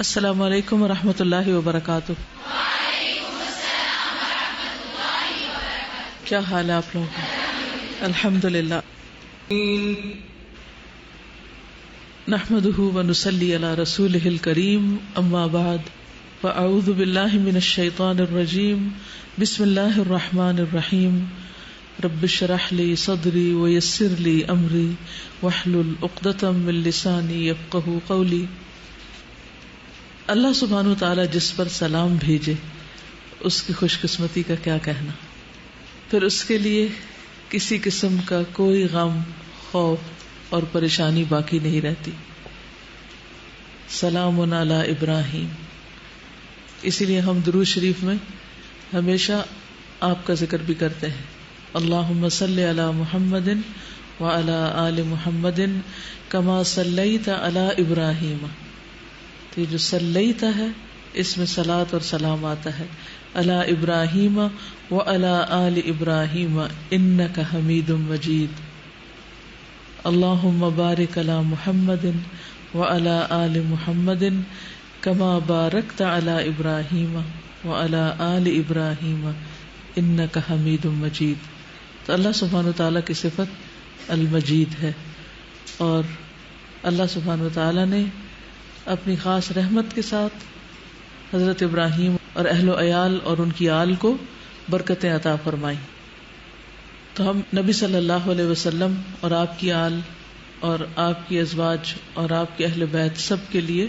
السلام علیکم ورحمۃ اللہ وبرکاتہ۔ کیا حال ہے آپ لوگوں کا؟ الحمد للہ، نحمدہ ونصلی علی رسولہ الکریم، اما بعد، فاعوذ باللہ من الشیطان الرجیم، بسم اللہ الرحمن الرحیم، رب اشرح لی صدری ویسر لی امری واحلل عقدۃ من لسانی یفقہوا قولی۔ اللہ سبحانہ و تعالیٰ جس پر سلام بھیجے اس کی خوش قسمتی کا کیا کہنا، پھر اس کے لیے کسی قسم کا کوئی غم، خوف اور پریشانی باقی نہیں رہتی۔ سلام علی ابراہیم، اسی لیے ہم درود شریف میں ہمیشہ آپ کا ذکر بھی کرتے ہیں، اللہم صلی علی محمد وعلی آل محمد کما صلیت علی ابراہیم۔ تو یہ جو صلیت ہے اس میں صلاۃ اور سلام آتا ہے، علی ابراہیم وعلی آل ابراہیم انک حمید مجید۔ اللہم بارک علی محمد وعلی آل محمد کما بارکت علی ابراہیم وعلی آل ابراہیم انک حمید مجید۔ تو اللہ سبحانہ وتعالیٰ کی صفت المجید ہے، اور اللہ سبحانہ وتعالیٰ نے اپنی خاص رحمت کے ساتھ حضرت ابراہیم اور اہل و عیال اور ان کی آل کو برکتیں عطا فرمائی۔ تو ہم نبی صلی اللہ علیہ وسلم اور آپ کی آل اور آپ کی ازواج اور آپ کے اہل بیت سب کے لیے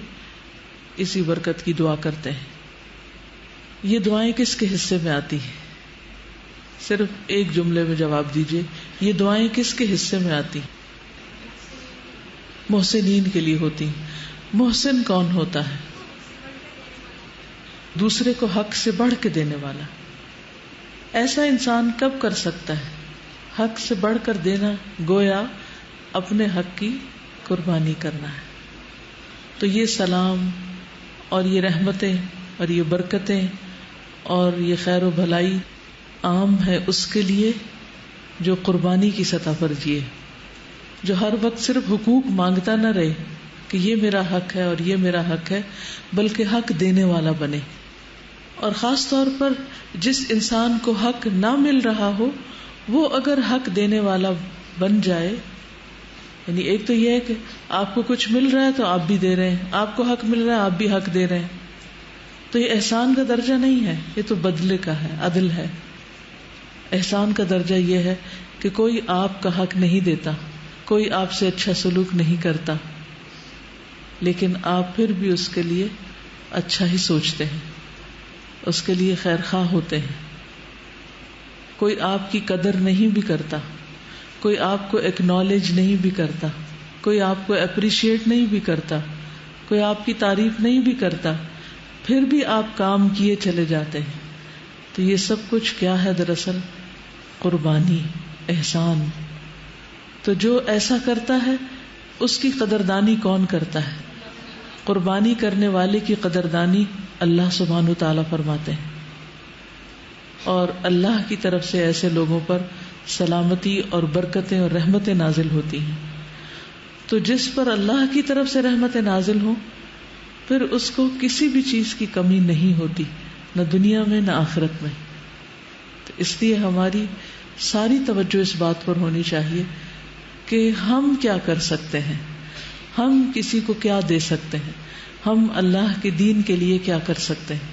اسی برکت کی دعا کرتے ہیں۔ یہ دعائیں کس کے حصے میں آتی ہیں؟ صرف ایک جملے میں جواب دیجئے، یہ دعائیں کس کے حصے میں آتی؟ محسنین کے لیے ہوتی ہیں۔ محسن کون ہوتا ہے؟ دوسرے کو حق سے بڑھ کے دینے والا۔ ایسا انسان کب کر سکتا ہے؟ حق سے بڑھ کر دینا گویا اپنے حق کی قربانی کرنا ہے۔ تو یہ سلام اور یہ رحمتیں اور یہ برکتیں اور یہ خیر و بھلائی عام ہے اس کے لیے جو قربانی کی سطح پر جیے، جو ہر وقت صرف حقوق مانگتا نہ رہے کہ یہ میرا حق ہے اور یہ میرا حق ہے، بلکہ حق دینے والا بنے۔ اور خاص طور پر جس انسان کو حق نہ مل رہا ہو وہ اگر حق دینے والا بن جائے، یعنی ایک تو یہ ہے کہ آپ کو کچھ مل رہا ہے تو آپ بھی دے رہے ہیں، آپ کو حق مل رہا ہے آپ بھی حق دے رہے ہیں، تو یہ احسان کا درجہ نہیں ہے، یہ تو بدلے کا ہے، عدل ہے۔ احسان کا درجہ یہ ہے کہ کوئی آپ کا حق نہیں دیتا، کوئی آپ سے اچھا سلوک نہیں کرتا، لیکن آپ پھر بھی اس کے لیے اچھا ہی سوچتے ہیں، اس کے لیے خیر خواہ ہوتے ہیں۔ کوئی آپ کی قدر نہیں بھی کرتا، کوئی آپ کو ایکنالج نہیں بھی کرتا، کوئی آپ کو اپریشیٹ نہیں بھی کرتا، کوئی آپ کی تعریف نہیں بھی کرتا، پھر بھی آپ کام کیے چلے جاتے ہیں۔ تو یہ سب کچھ کیا ہے؟ دراصل قربانی، احسان۔ تو جو ایسا کرتا ہے اس کی قدردانی کون کرتا ہے؟ قربانی کرنے والے کی قدردانی اللہ سبحانہ و تعالیٰ فرماتے ہیں، اور اللہ کی طرف سے ایسے لوگوں پر سلامتی اور برکتیں اور رحمتیں نازل ہوتی ہیں۔ تو جس پر اللہ کی طرف سے رحمتیں نازل ہوں پھر اس کو کسی بھی چیز کی کمی نہیں ہوتی، نہ دنیا میں نہ آخرت میں۔ تو اس لیے ہماری ساری توجہ اس بات پر ہونی چاہیے کہ ہم کیا کر سکتے ہیں، ہم کسی کو کیا دے سکتے ہیں، ہم اللہ کے دین کے لیے کیا کر سکتے ہیں۔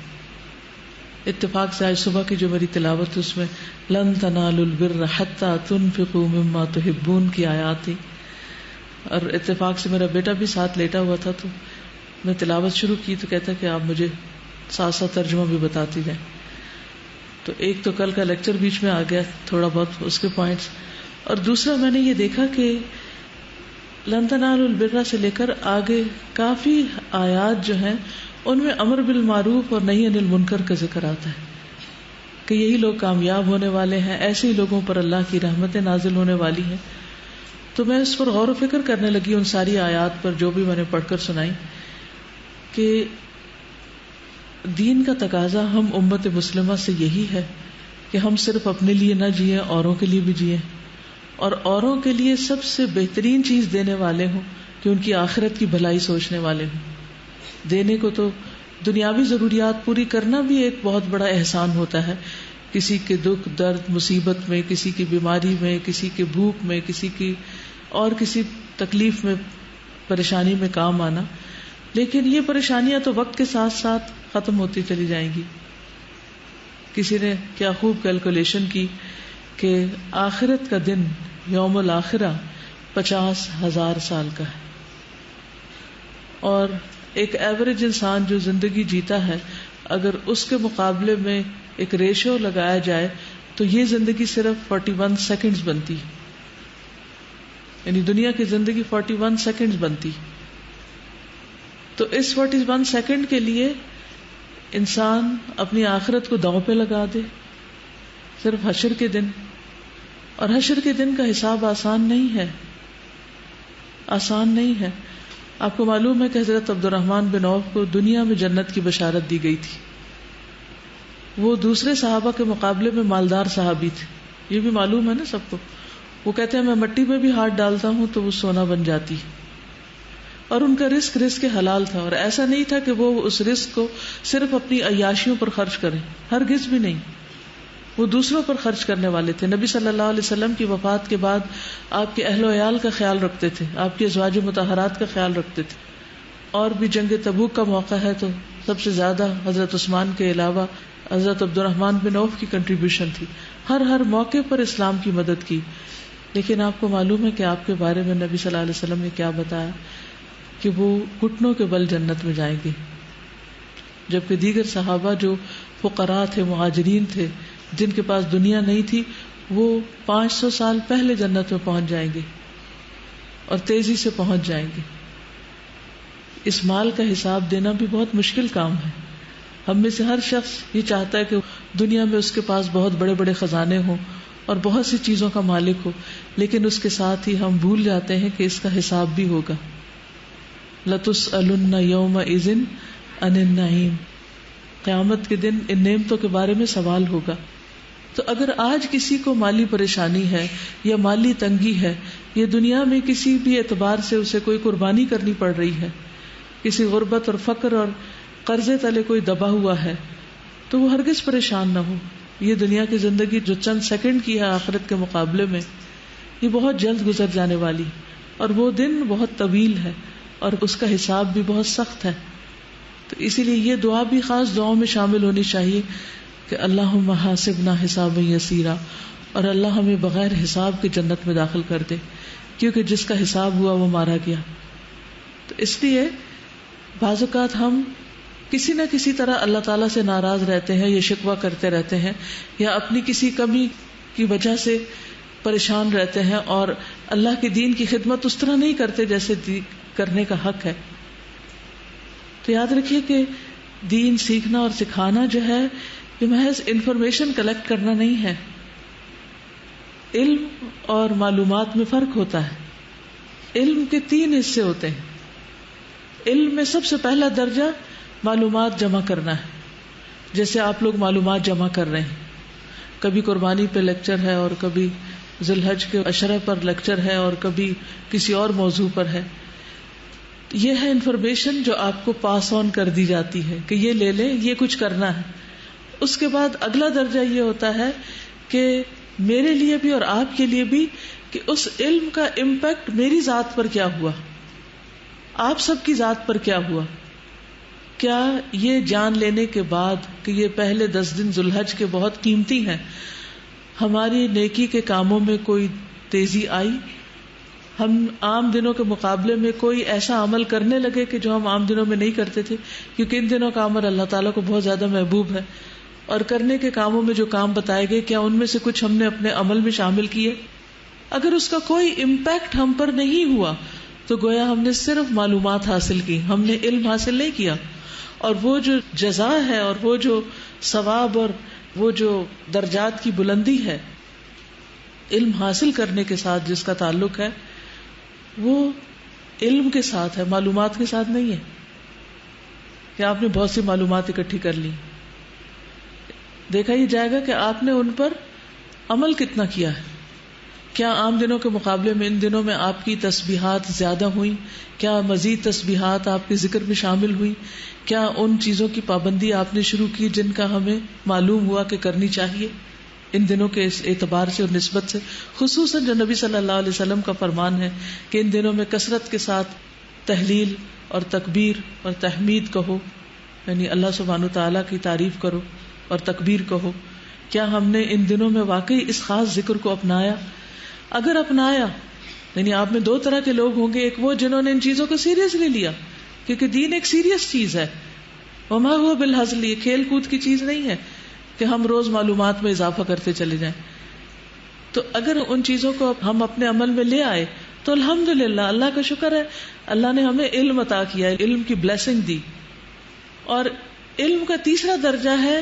اتفاق سے آج صبح کی جو میری تلاوت اس میں لن تنالوا البر حتی تنفقوا مما تحبون کی آیات تھی، اور اتفاق سے میرا بیٹا بھی ساتھ لیٹا ہوا تھا، تو میں تلاوت شروع کی تو کہتا کہ آپ مجھے ساتھ ساتھ ترجمہ بھی بتاتی جائیں۔ تو ایک تو کل کا لیکچر بیچ میں آ گیا، تھوڑا بہت اس کے پوائنٹس، اور دوسرا میں نے یہ دیکھا کہ لن تنالوا البر سے لے کر آگے کافی آیات جو ہیں ان میں امر بالمعروف اور نہی عن المنکر کا ذکر آتا ہے کہ یہی لوگ کامیاب ہونے والے ہیں، ایسے ہی لوگوں پر اللہ کی رحمتیں نازل ہونے والی ہیں۔ تو میں اس پر غور و فکر کرنے لگی، ان ساری آیات پر جو بھی میں نے پڑھ کر سنائی، کہ دین کا تقاضا ہم امت مسلمہ سے یہی ہے کہ ہم صرف اپنے لیے نہ جئیں، اوروں کے لیے بھی جئیں، اور اوروں کے لیے سب سے بہترین چیز دینے والے ہوں کہ ان کی آخرت کی بھلائی سوچنے والے ہوں۔ دینے کو تو دنیاوی ضروریات پوری کرنا بھی ایک بہت بڑا احسان ہوتا ہے. کسی کے دکھ درد مصیبت میں، کسی کی بیماری میں، کسی کی بھوک میں، کسی کی اور کسی تکلیف میں، پریشانی میں کام آنا. لیکن یہ پریشانیاں تو وقت کے ساتھ ساتھ ختم ہوتی چلی جائیں گی. کسی نے کیا خوب کیلکولیشن کی کہ آخرت کا دن، یوم الآخرہ 50,000 سال کا ہے، اور ایک ایوریج انسان جو زندگی جیتا ہے اگر اس کے مقابلے میں ایک ریشو لگایا جائے تو یہ زندگی صرف 41 سیکنڈز بنتی، یعنی دنیا کی زندگی 41 سیکنڈز بنتی. تو اس 41 سیکنڈ کے لیے انسان اپنی آخرت کو داؤں پہ لگا دے صرف حشر کے دن. اور حشر کے دن کا حساب آسان نہیں ہے، آسان نہیں ہے. آپ کو معلوم ہے کہ حضرت عبد الرحمن بن عوف کو دنیا میں جنت کی بشارت دی گئی تھی. وہ دوسرے صحابہ کے مقابلے میں مالدار صحابی تھے، یہ بھی معلوم ہے نا سب کو. وہ کہتے ہیں میں مٹی میں بھی ہاتھ ڈالتا ہوں تو وہ سونا بن جاتی. اور ان کا رزق حلال تھا، اور ایسا نہیں تھا کہ وہ اس رزق کو صرف اپنی عیاشیوں پر خرچ کریں، ہرگز بھی نہیں. وہ دوسروں پر خرچ کرنے والے تھے. نبی صلی اللہ علیہ وسلم کی وفات کے بعد آپ کے اہل و عیال کا خیال رکھتے تھے، آپ کے ازواج مطہرات کا خیال رکھتے تھے. اور بھی جنگ تبوک کا موقع ہے تو سب سے زیادہ حضرت عثمان کے علاوہ حضرت عبد الرحمن بن عوف کی کنٹریبیوشن تھی. ہر موقع پر اسلام کی مدد کی. لیکن آپ کو معلوم ہے کہ آپ کے بارے میں نبی صلی اللہ علیہ وسلم نے کیا بتایا کہ وہ گھٹنوں کے بل جنت میں جائیں گے، جبکہ دیگر صحابہ جو فقراء تھے، مہاجرین تھے، جن کے پاس دنیا نہیں تھی، وہ 500 سال پہلے جنت میں پہنچ جائیں گے اور تیزی سے پہنچ جائیں گے. اس مال کا حساب دینا بھی بہت مشکل کام ہے. ہم میں سے ہر شخص یہ چاہتا ہے کہ دنیا میں اس کے پاس بہت بڑے بڑے خزانے ہوں اور بہت سی چیزوں کا مالک ہو، لیکن اس کے ساتھ ہی ہم بھول جاتے ہیں کہ اس کا حساب بھی ہوگا. لَتُسْأَلُنَّ يَوْمَئِذٍ عَنِ النَّعِيمِ، قیامت کے دن ان نعمتوں کے بارے میں سوال ہوگا. تو اگر آج کسی کو مالی پریشانی ہے یا مالی تنگی ہے، یا دنیا میں کسی بھی اعتبار سے اسے کوئی قربانی کرنی پڑ رہی ہے، کسی غربت اور فقر اور قرضے تلے کوئی دبا ہوا ہے، تو وہ ہرگز پریشان نہ ہو. یہ دنیا کی زندگی جو چند سیکنڈ کی ہے آخرت کے مقابلے میں، یہ بہت جلد گزر جانے والی، اور وہ دن بہت طویل ہے اور اس کا حساب بھی بہت سخت ہے. تو اسی لیے یہ دعا بھی خاص دعاؤں میں شامل ہونی چاہیے کہ اللہم حاسبنا حسابا یسیرا، اور اللہ ہمیں بغیر حساب کے جنت میں داخل کر دے، کیونکہ جس کا حساب ہوا وہ مارا گیا. تو اس لیے بعض اوقات ہم کسی نہ کسی طرح اللہ تعالیٰ سے ناراض رہتے ہیں یا شکوہ کرتے رہتے ہیں، یا اپنی کسی کمی کی وجہ سے پریشان رہتے ہیں، اور اللہ کے دین کی خدمت اس طرح نہیں کرتے جیسے کرنے کا حق ہے. تو یاد رکھیے کہ دین سیکھنا اور سکھانا جو ہے یہ محض انفارمیشن کلیکٹ کرنا نہیں ہے. علم اور معلومات میں فرق ہوتا ہے. علم کے 3 حصے ہوتے ہیں. علم میں سب سے پہلا درجہ معلومات جمع کرنا ہے. جیسے آپ لوگ معلومات جمع کر رہے ہیں، کبھی قربانی پہ لیکچر ہے، اور کبھی ذی الحج کے عشرہ پر لیکچر ہے، اور کبھی کسی اور موضوع پر ہے. یہ ہے انفارمیشن جو آپ کو پاس آن کر دی جاتی ہے کہ یہ لے لیں، یہ کچھ کرنا ہے. اس کے بعد اگلا درجہ یہ ہوتا ہے کہ میرے لیے بھی اور آپ کے لیے بھی کہ اس علم کا امپیکٹ میری ذات پر کیا ہوا، آپ سب کی ذات پر کیا ہوا. کیا یہ جان لینے کے بعد کہ یہ پہلے 10 دن ذی الحج کے بہت قیمتی ہیں، ہماری نیکی کے کاموں میں کوئی تیزی آئی؟ ہم عام دنوں کے مقابلے میں کوئی ایسا عمل کرنے لگے کہ جو ہم عام دنوں میں نہیں کرتے تھے، کیونکہ ان دنوں کا عمل اللہ تعالیٰ کو بہت زیادہ محبوب ہے. اور کرنے کے کاموں میں جو کام بتائے گئے، کیا ان میں سے کچھ ہم نے اپنے عمل میں شامل کیے؟ اگر اس کا کوئی امپیکٹ ہم پر نہیں ہوا تو گویا ہم نے صرف معلومات حاصل کی، ہم نے علم حاصل نہیں کیا. اور وہ جو جزا ہے، اور وہ جو ثواب، اور وہ جو درجات کی بلندی ہے علم حاصل کرنے کے ساتھ جس کا تعلق ہے، وہ علم کے ساتھ ہے، معلومات کے ساتھ نہیں ہے کہ آپ نے بہت سی معلومات اکٹھی کر لی. دیکھا یہ جائے گا کہ آپ نے ان پر عمل کتنا کیا ہے. کیا عام دنوں کے مقابلے میں ان دنوں میں آپ کی تسبیحات زیادہ ہوئیں؟ کیا مزید تسبیحات آپ کے ذکر میں شامل ہوئیں؟ کیا ان چیزوں کی پابندی آپ نے شروع کی جن کا ہمیں معلوم ہوا کہ کرنی چاہیے ان دنوں کے اس اعتبار سے اور نسبت سے؟ خصوصاً جو نبی صلی اللہ علیہ وسلم کا فرمان ہے کہ ان دنوں میں کثرت کے ساتھ تحلیل اور تکبیر اور تحمید کہو، یعنی اللہ سبحانہ تعالیٰ کی تعریف کرو اور تکبیر کہو. کیا ہم نے ان دنوں میں واقعی اس خاص ذکر کو اپنایا؟ اگر اپنایا، یعنی آپ میں دو طرح کے لوگ ہوں گے، ایک وہ جنہوں نے ان چیزوں کو سیریسلی لیا، کیونکہ دین ایک سیریس چیز ہے، وما ہوا بالہزل، یہ کھیل کود کی چیز نہیں ہے کہ ہم روز معلومات میں اضافہ کرتے چلے جائیں. تو اگر ان چیزوں کو ہم اپنے عمل میں لے آئے تو الحمدللہ، اللہ کا شکر ہے، اللہ نے ہمیں علم عطا کیا، علم کی بلیسنگ دی. اور علم کا تیسرا درجہ ہے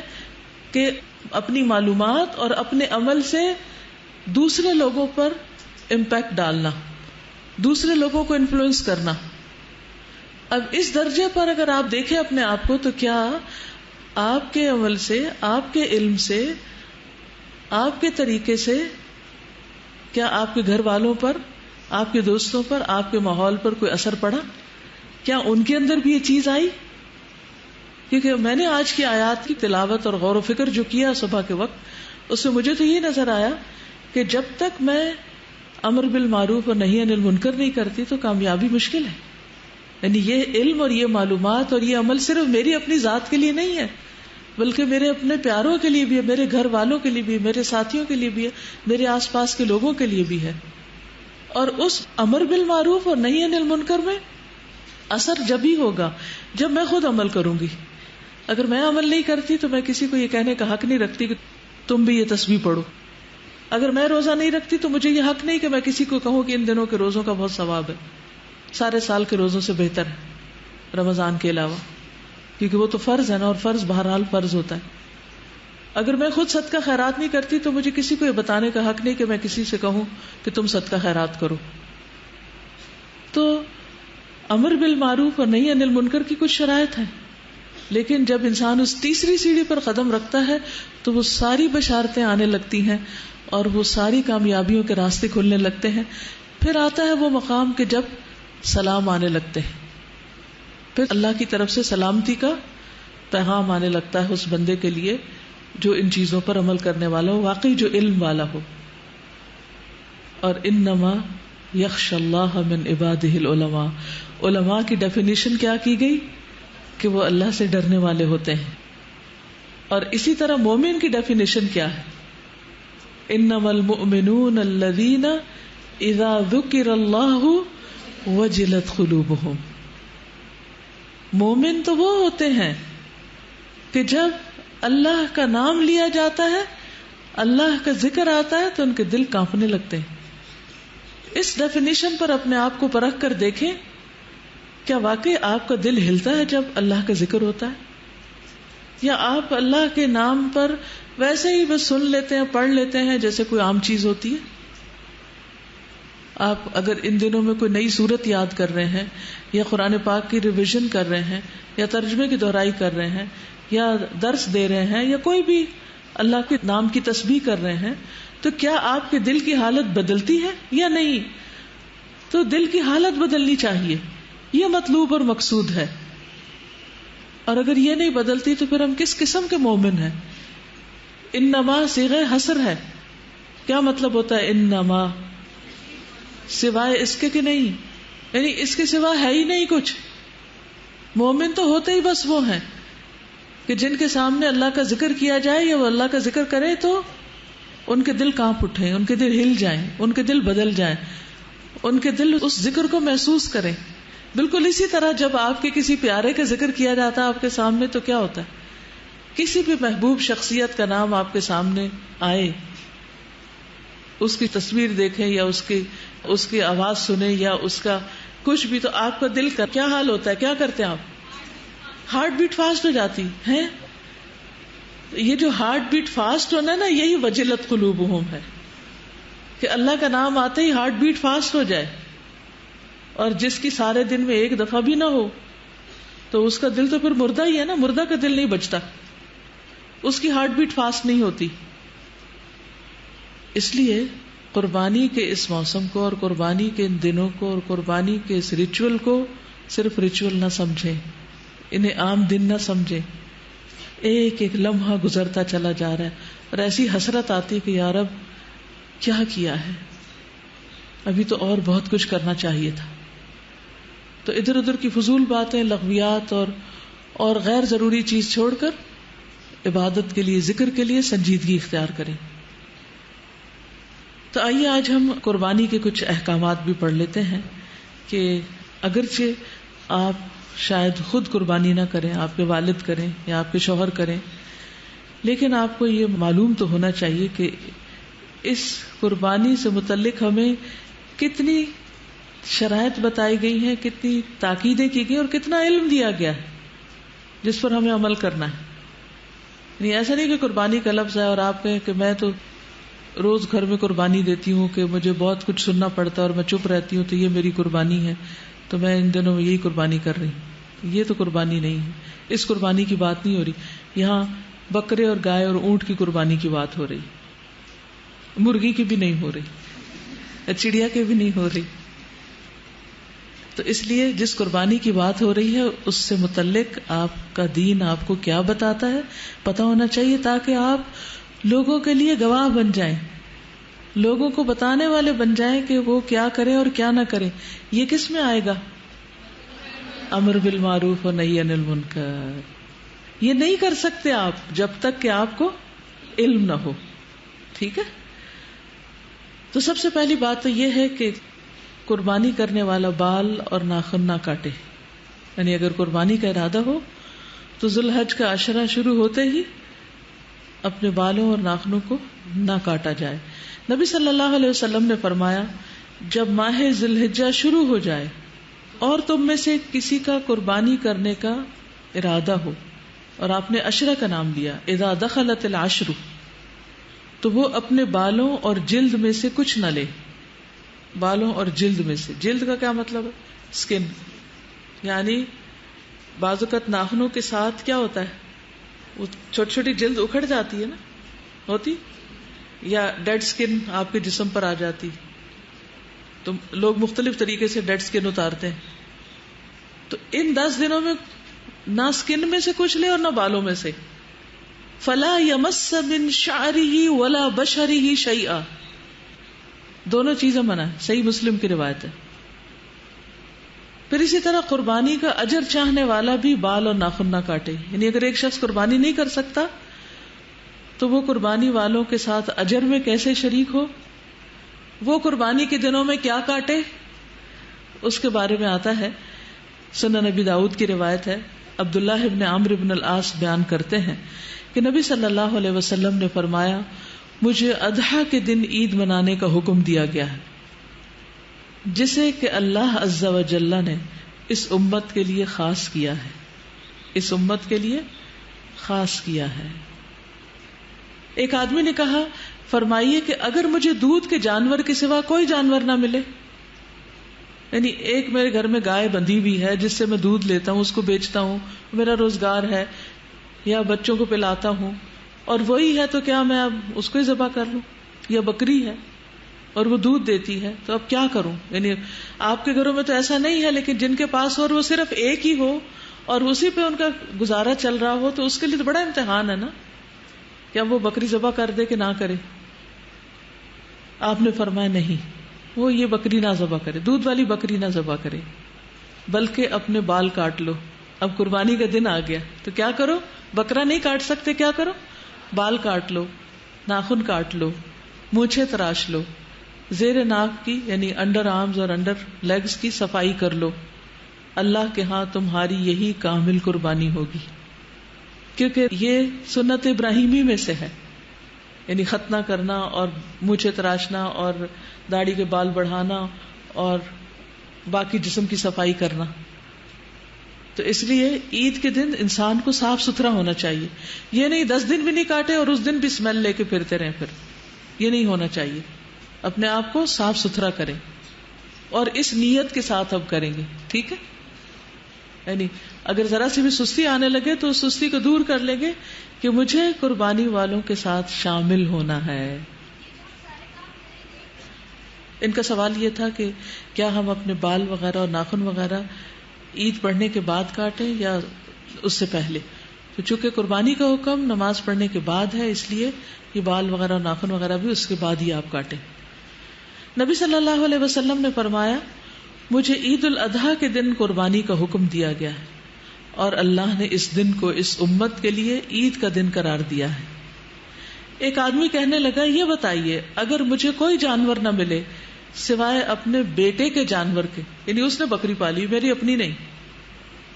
کہ اپنی معلومات اور اپنے عمل سے دوسرے لوگوں پر امپیکٹ ڈالنا، دوسرے لوگوں کو انفلوئنس کرنا. اب اس درجے پر اگر آپ دیکھیں اپنے آپ کو، تو کیا آپ کے عمل سے، آپ کے علم سے، آپ کے طریقے سے، کیا آپ کے گھر والوں پر، آپ کے دوستوں پر، آپ کے ماحول پر کوئی اثر پڑا؟ کیا ان کے اندر بھی یہ چیز آئی؟ کیونکہ میں نے آج کی آیات کی تلاوت اور غور و فکر جو کیا صبح کے وقت، اس میں مجھے تو یہ نظر آیا کہ جب تک میں امر بالمعروف اور نہی عن المنکر نہیں کرتی تو کامیابی مشکل ہے. یعنی یہ علم اور یہ معلومات اور یہ عمل صرف میری اپنی ذات کے لیے نہیں ہے، بلکہ میرے اپنے پیاروں کے لیے بھی ہے، میرے گھر والوں کے لیے بھی ہے، میرے ساتھیوں کے لیے بھی ہے، میرے آس پاس کے لوگوں کے لیے بھی ہے. اور اس امر بالمعروف اور نہی عن المنکر میں اثر جب ہی ہوگا جب میں خود عمل کروں گی. اگر میں عمل نہیں کرتی تو میں کسی کو یہ کہنے کا حق نہیں رکھتی کہ تم بھی یہ تسبیح پڑھو. اگر میں روزہ نہیں رکھتی تو مجھے یہ حق نہیں کہ میں کسی کو کہوں کہ ان دنوں کے روزوں کا بہت ثواب ہے، سارے سال کے روزوں سے بہتر ہے رمضان کے علاوہ، کیونکہ وہ تو فرض ہے نا، اور فرض بہرحال فرض ہوتا ہے. اگر میں خود صدقہ خیرات نہیں کرتی تو مجھے کسی کو یہ بتانے کا حق نہیں کہ میں کسی سے کہوں کہ تم صدقہ خیرات کرو. تو امر بالمعروف اور نہی عن المنکر کی کچھ شرائط ہیں، لیکن جب انسان اس تیسری سیڑھی پر قدم رکھتا ہے تو وہ ساری بشارتیں آنے لگتی ہیں اور وہ ساری کامیابیوں کے راستے کھلنے لگتے ہیں. پھر آتا ہے وہ مقام کہ جب سلام آنے لگتے ہیں، پھر اللہ کی طرف سے سلامتی کا پیغام آنے لگتا ہے اس بندے کے لیے جو ان چیزوں پر عمل کرنے والا ہو، واقعی جو علم والا ہو. اور انما یخشی اللہ من عبادہ العلماء، علماء کی ڈیفینیشن کیا کی گئی کہ وہ اللہ سے ڈرنے والے ہوتے ہیں. اور اسی طرح مومن کی ڈیفینیشن کیا ہے؟ انما المؤمنون الذین اذا ذکر اللہ وجلت قلوبہم. مومن تو وہ ہوتے ہیں کہ جب اللہ کا نام لیا جاتا ہے، اللہ کا ذکر آتا ہے تو ان کے دل کانپنے لگتے ہیں. اس ڈیفینیشن پر اپنے آپ کو پرکھ کر دیکھیں، کیا واقعی آپ کا دل ہلتا ہے جب اللہ کا ذکر ہوتا ہے، یا آپ اللہ کے نام پر ویسے ہی بس سن لیتے ہیں، پڑھ لیتے ہیں جیسے کوئی عام چیز ہوتی ہے؟ آپ اگر ان دنوں میں کوئی نئی صورت یاد کر رہے ہیں، یا قرآن پاک کی ریویژن کر رہے ہیں، یا ترجمے کی دہرائی کر رہے ہیں، یا درس دے رہے ہیں، یا کوئی بھی اللہ کے نام کی تسبیح کر رہے ہیں، تو کیا آپ کے دل کی حالت بدلتی ہے یا نہیں؟ تو دل کی حالت بدلنی چاہیے، یہ مطلوب اور مقصود ہے. اور اگر یہ نہیں بدلتی تو پھر ہم کس قسم کے مومن ہیں؟ انما صیغہ حصر ہے. کیا مطلب ہوتا ہے انما؟ سوائے اس کے کہ نہیں، یعنی اس کے سوا ہے ہی نہیں کچھ. مومن تو ہوتے ہی بس وہ ہیں کہ جن کے سامنے اللہ کا ذکر کیا جائے یا وہ اللہ کا ذکر کرے تو ان کے دل کانپ اٹھیں، ان کے دل ہل جائیں، ان کے دل بدل جائیں، ان کے دل اس ذکر کو محسوس کریں. بالکل اسی طرح جب آپ کے کسی پیارے کا ذکر کیا جاتا ہے آپ کے سامنے تو کیا ہوتا ہے؟ کسی بھی محبوب شخصیت کا نام آپ کے سامنے آئے، اس کی تصویر دیکھیں یا اس کی آواز سنیں یا اس کا کچھ بھی، تو آپ کا دل کا کیا حال ہوتا ہے؟ کیا کرتے ہیں آپ؟ ہارٹ بیٹ فاسٹ ہو جاتی ہے. یہ جو ہارٹ بیٹ فاسٹ ہونا نا، یہی وجلت قلوبہم ہے کہ اللہ کا نام آتے ہی ہارٹ بیٹ فاسٹ ہو جائے. اور جس کی سارے دن میں ایک دفعہ بھی نہ ہو تو اس کا دل تو پھر مردہ ہی ہے نا، مردہ کا دل نہیں بچتا، اس کی ہارٹ بیٹ فاسٹ نہیں ہوتی. اس لیے قربانی کے اس موسم کو اور قربانی کے ان دنوں کو اور قربانی کے اس ریچول کو صرف ریچول نہ سمجھیں، انہیں عام دن نہ سمجھیں. ایک ایک لمحہ گزرتا چلا جا رہا ہے اور ایسی حسرت آتی کہ یا رب کیا کیا ہے، ابھی تو اور بہت کچھ کرنا چاہیے تھا. تو ادھر ادھر کی فضول باتیں، لغویات اور غیر ضروری چیز چھوڑ کر عبادت کے لیے، ذکر کے لیے سنجیدگی اختیار کریں. تو آئیے آج ہم قربانی کے کچھ احکامات بھی پڑھ لیتے ہیں کہ اگرچہ آپ شاید خود قربانی نہ کریں، آپ کے والد کریں یا آپ کے شوہر کریں، لیکن آپ کو یہ معلوم تو ہونا چاہیے کہ اس قربانی سے متعلق ہمیں کتنی شرائط بتائی گئی ہیں، کتنی تاکیدیں کی گئی اور کتنا علم دیا گیا ہے جس پر ہمیں عمل کرنا ہے. یعنی ایسا نہیں کہ قربانی کا لفظ ہے اور آپ کہیں کہ میں تو روز گھر میں قربانی دیتی ہوں کہ مجھے بہت کچھ سننا پڑتا ہے اور میں چپ رہتی ہوں تو یہ میری قربانی ہے، تو میں ان دنوں میں یہی قربانی کر رہی ہوں. یہ تو قربانی نہیں ہے، اس قربانی کی بات نہیں ہو رہی. یہاں بکرے اور گائے اور اونٹ کی قربانی کی بات ہو رہی، مرغی کی بھی نہیں ہو رہی، چڑیا کی بھی نہیں ہو رہی. تو اس لیے جس قربانی کی بات ہو رہی ہے اس سے متعلق آپ کا دین آپ کو کیا بتاتا ہے پتہ ہونا چاہیے، تاکہ آپ لوگوں کے لیے گواہ بن جائیں، لوگوں کو بتانے والے بن جائیں کہ وہ کیا کریں اور کیا نہ کریں. یہ کس میں آئے گا؟ امر بالمعروف و نہی عن المنکر. یہ نہیں کر سکتے آپ جب تک کہ آپ کو علم نہ ہو. ٹھیک ہے؟ تو سب سے پہلی بات تو یہ ہے کہ قربانی کرنے والا بال اور ناخن نہ کاٹے. یعنی اگر قربانی کا ارادہ ہو تو ذی الحج کا عشرہ شروع ہوتے ہی اپنے بالوں اور ناخنوں کو نہ کاٹا جائے. نبی صلی اللہ علیہ وسلم نے فرمایا جب ماہ ذی الحجہ شروع ہو جائے اور تم میں سے کسی کا قربانی کرنے کا ارادہ ہو، اور آپ نے عشرہ کا نام لیا، اذا دخلت العشر، تو وہ اپنے بالوں اور جلد میں سے کچھ نہ لے. بالوں اور جلد میں سے، جلد کا کیا مطلب ہے؟ سکن. یعنی بعض اوقات ناخنوں کے ساتھ کیا ہوتا ہے، وہ چھوٹی چھوٹی جلد اکھڑ جاتی ہے نا، ہوتی، یا ڈیڈ سکن آپ کے جسم پر آ جاتی، تو لوگ مختلف طریقے سے ڈیڈ سکن اتارتے ہیں. تو ان 10 دنوں میں نہ سکن میں سے کچھ لے اور نہ بالوں میں سے. فلا یمس من شعرہ ولا بشرہ شیئا، دونوں چیزیں منع ہے. صحیح مسلم کی روایت ہے. پھر اسی طرح قربانی کا اجر چاہنے والا بھی بال اور ناخن نہ کاٹے. یعنی اگر ایک شخص قربانی نہیں کر سکتا تو وہ قربانی والوں کے ساتھ اجر میں کیسے شریک ہو، وہ قربانی کے دنوں میں کیا کاٹے، اس کے بارے میں آتا ہے. سنن نبی داؤد کی روایت ہے، عبداللہ ابن عمرو ابن العاص بیان کرتے ہیں کہ نبی صلی اللہ علیہ وسلم نے فرمایا مجھے اضحیٰ کے دن عید منانے کا حکم دیا گیا ہے، جسے کہ اللہ عز و جل نے اس امت کے لیے خاص کیا ہے، اس امت کے لیے خاص کیا ہے. ایک آدمی نے کہا فرمائیے کہ اگر مجھے دودھ کے جانور کے سوا کوئی جانور نہ ملے، یعنی ایک میرے گھر میں گائے بندھی بھی ہے جس سے میں دودھ لیتا ہوں، اس کو بیچتا ہوں، میرا روزگار ہے، یا بچوں کو پلاتا ہوں، اور وہی ہے تو کیا میں اب اس کو ہی ذبح کر لوں؟ یا بکری ہے اور وہ دودھ دیتی ہے تو اب کیا کروں؟ یعنی آپ کے گھروں میں تو ایسا نہیں ہے، لیکن جن کے پاس اور وہ صرف ایک ہی ہو اور اسی پہ ان کا گزارا چل رہا ہو تو اس کے لیے تو بڑا امتحان ہے نا، کیا وہ بکری ذبح کر دے کہ نہ کرے؟ آپ نے فرمایا نہیں، وہ یہ بکری نہ ذبح کرے، دودھ والی بکری نہ ذبح کرے، بلکہ اپنے بال کاٹ لو. اب قربانی کا دن آ گیا تو کیا کرو؟ بکرا نہیں کاٹ سکتے، کیا کرو؟ بال کاٹ لو، ناخن کاٹ لو، مونچھیں تراش لو، زیر ناک کی یعنی انڈر آرمز اور انڈر لیگز کی صفائی کر لو. اللہ کے ہاں تمہاری یہی کامل قربانی ہوگی، کیونکہ یہ سنت ابراہیمی میں سے ہے، یعنی ختنہ کرنا اور مونچھیں تراشنا اور داڑھی کے بال بڑھانا اور باقی جسم کی صفائی کرنا. تو اس لیے عید کے دن انسان کو صاف ستھرا ہونا چاہیے. یہ نہیں 10 دن بھی نہیں کاٹے اور اس دن بھی اسمیل لے کے پھرتے رہیں، پھر یہ نہیں ہونا چاہیے. اپنے آپ کو صاف ستھرا کریں اور اس نیت کے ساتھ اب کریں گے. ٹھیک ہے؟ یعنی اگر ذرا سی بھی سستی آنے لگے تو اس سستی کو دور کر لیں گے کہ مجھے قربانی والوں کے ساتھ شامل ہونا ہے. ان کا سوال یہ تھا کہ کیا ہم اپنے بال وغیرہ اور ناخن وغیرہ عید پڑھنے کے بعد کاٹیں یا اس سے پہلے؟ تو چونکہ قربانی کا حکم نماز پڑھنے کے بعد ہے، اس لیے یہ بال وغیرہ اور ناخن وغیرہ بھی اس کے بعد ہی آپ کاٹیں۔ نبی صلی اللہ علیہ وسلم نے فرمایا، مجھے عید الاضحیٰ کے دن قربانی کا حکم دیا گیا ہے، اور اللہ نے اس دن کو اس امت کے لیے عید کا دن قرار دیا ہے۔ ایک آدمی کہنے لگا، یہ بتائیے اگر مجھے کوئی جانور نہ ملے سوائے اپنے بیٹے کے جانور کے، یعنی اس نے بکری پالی، میری اپنی نہیں،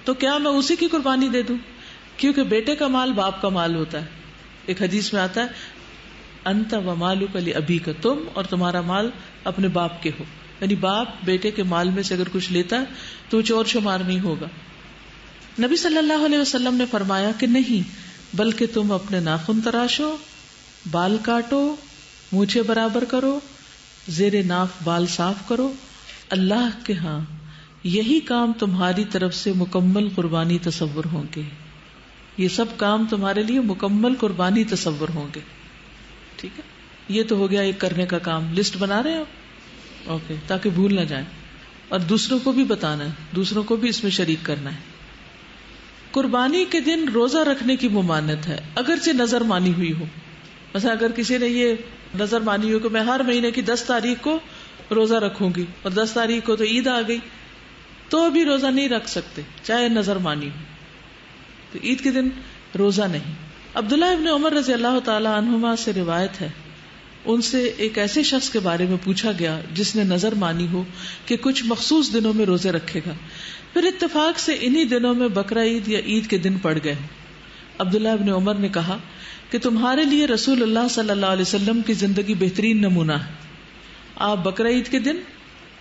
تو کیا میں اسی کی قربانی دے دوں؟ کیونکہ بیٹے کا مال باپ کا مال ہوتا ہے۔ ایک حدیث میں آتا ہے، انت و مالک لابیک، تم اور تمہارا مال اپنے باپ کے ہو، یعنی باپ بیٹے کے مال میں سے اگر کچھ لیتا ہے تو چور شمار نہیں ہوگا۔ نبی صلی اللہ علیہ وسلم نے فرمایا کہ نہیں، بلکہ تم اپنے ناخن تراشو، بال کاٹو، مونچھیں برابر کرو، زیر ناف بال صاف کرو، اللہ کے ہاں یہی کام تمہاری طرف سے مکمل قربانی تصور ہوں گے، یہ سب کام تمہارے لیے مکمل قربانی تصور ہوں گے۔ ٹھیک ہے، یہ تو ہو گیا ایک کرنے کا کام۔ لسٹ بنا رہے ہیں آپ؟ اوکے، تاکہ بھول نہ جائیں، اور دوسروں کو بھی بتانا ہے، دوسروں کو بھی اس میں شریک کرنا ہے۔ قربانی کے دن روزہ رکھنے کی ممانعت ہے، اگرچہ نظر مانی ہوئی ہو۔ مثلا اگر کسی نے یہ نظر مانی ہو کہ میں ہر مہینے کی 10 تاریخ کو روزہ رکھوں گی، اور 10 تاریخ کو تو عید آ گئی، تو بھی روزہ نہیں رکھ سکتے چاہے نظر مانی ہو، تو عید کے دن روزہ نہیں۔ عبداللہ ابن عمر رضی اللہ تعالی عنہما سے روایت ہے، ان سے ایک ایسے شخص کے بارے میں پوچھا گیا جس نے نظر مانی ہو کہ کچھ مخصوص دنوں میں روزے رکھے گا، پھر اتفاق سے انہی دنوں میں بقرہ عید یا عید کے دن پڑ گئے۔ عبداللہ ابن عمر نے کہا کہ تمہارے لیے رسول اللہ صلی اللہ علیہ وسلم کی زندگی بہترین نمونہ ہے، آپ بقرہ عید کے دن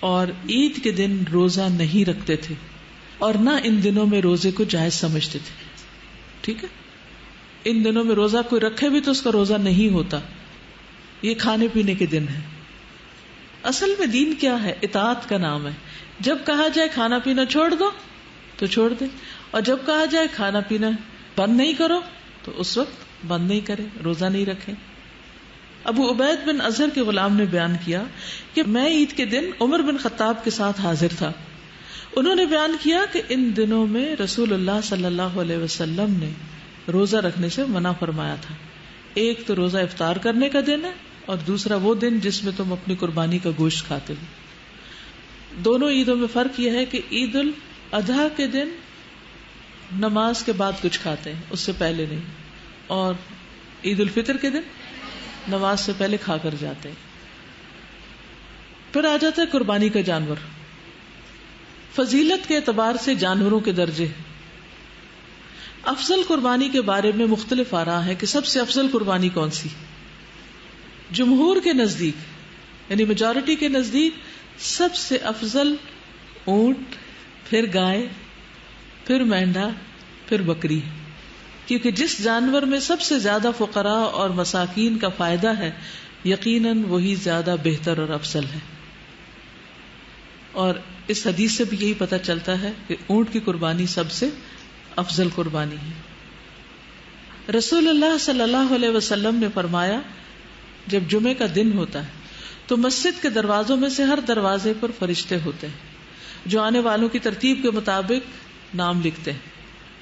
اور عید کے دن روزہ نہیں رکھتے تھے، اور نہ ان دنوں میں روزے کو جائز سمجھتے تھے۔ ٹھیک ہے، ان دنوں میں روزہ کوئی رکھے بھی تو اس کا روزہ نہیں ہوتا، یہ کھانے پینے کے دن ہے۔ اصل میں دین کیا ہے؟ اطاعت کا نام ہے۔ جب کہا جائے کھانا پینا چھوڑ دو تو چھوڑ دے، اور جب کہا جائے کھانا پینا بند نہیں کرو تو اس وقت بند نہیں کرے، روزہ نہیں رکھے۔ ابو عبید بن اظہر کے غلام نے بیان کیا کہ میں عید کے دن عمر بن خطاب کے ساتھ حاضر تھا، انہوں نے بیان کیا کہ ان دنوں میں رسول اللہ صلی اللہ علیہ وسلم نے روزہ رکھنے سے منع فرمایا تھا۔ ایک تو روزہ افطار کرنے کا دن ہے، اور دوسرا وہ دن جس میں تم اپنی قربانی کا گوشت کھاتے ہو۔ دونوں عیدوں میں فرق یہ ہے کہ عید الاضحیٰ کے دن نماز کے بعد کچھ کھاتے ہیں، اس سے پہلے نہیں، اور عید الفطر کے دن نماز سے پہلے کھا کر جاتے ہیں۔ پھر آ جاتا ہے قربانی کا جانور۔ فضیلت کے اعتبار سے جانوروں کے درجے، افضل قربانی کے بارے میں مختلف آراء ہے کہ سب سے افضل قربانی کون سی؟ جمہور کے نزدیک، یعنی میجورٹی کے نزدیک، سب سے افضل اونٹ، پھر گائے، پھر مینڈھا، پھر بکری، کیونکہ جس جانور میں سب سے زیادہ فقراء اور مساکین کا فائدہ ہے یقیناً وہی زیادہ بہتر اور افضل ہے۔ اور اس حدیث سے بھی یہی پتہ چلتا ہے کہ اونٹ کی قربانی سب سے افضل قربانی ہے۔ رسول اللہ صلی اللہ علیہ وسلم نے فرمایا، جب جمعے کا دن ہوتا ہے تو مسجد کے دروازوں میں سے ہر دروازے پر فرشتے ہوتے ہیں جو آنے والوں کی ترتیب کے مطابق نام لکھتے ہیں،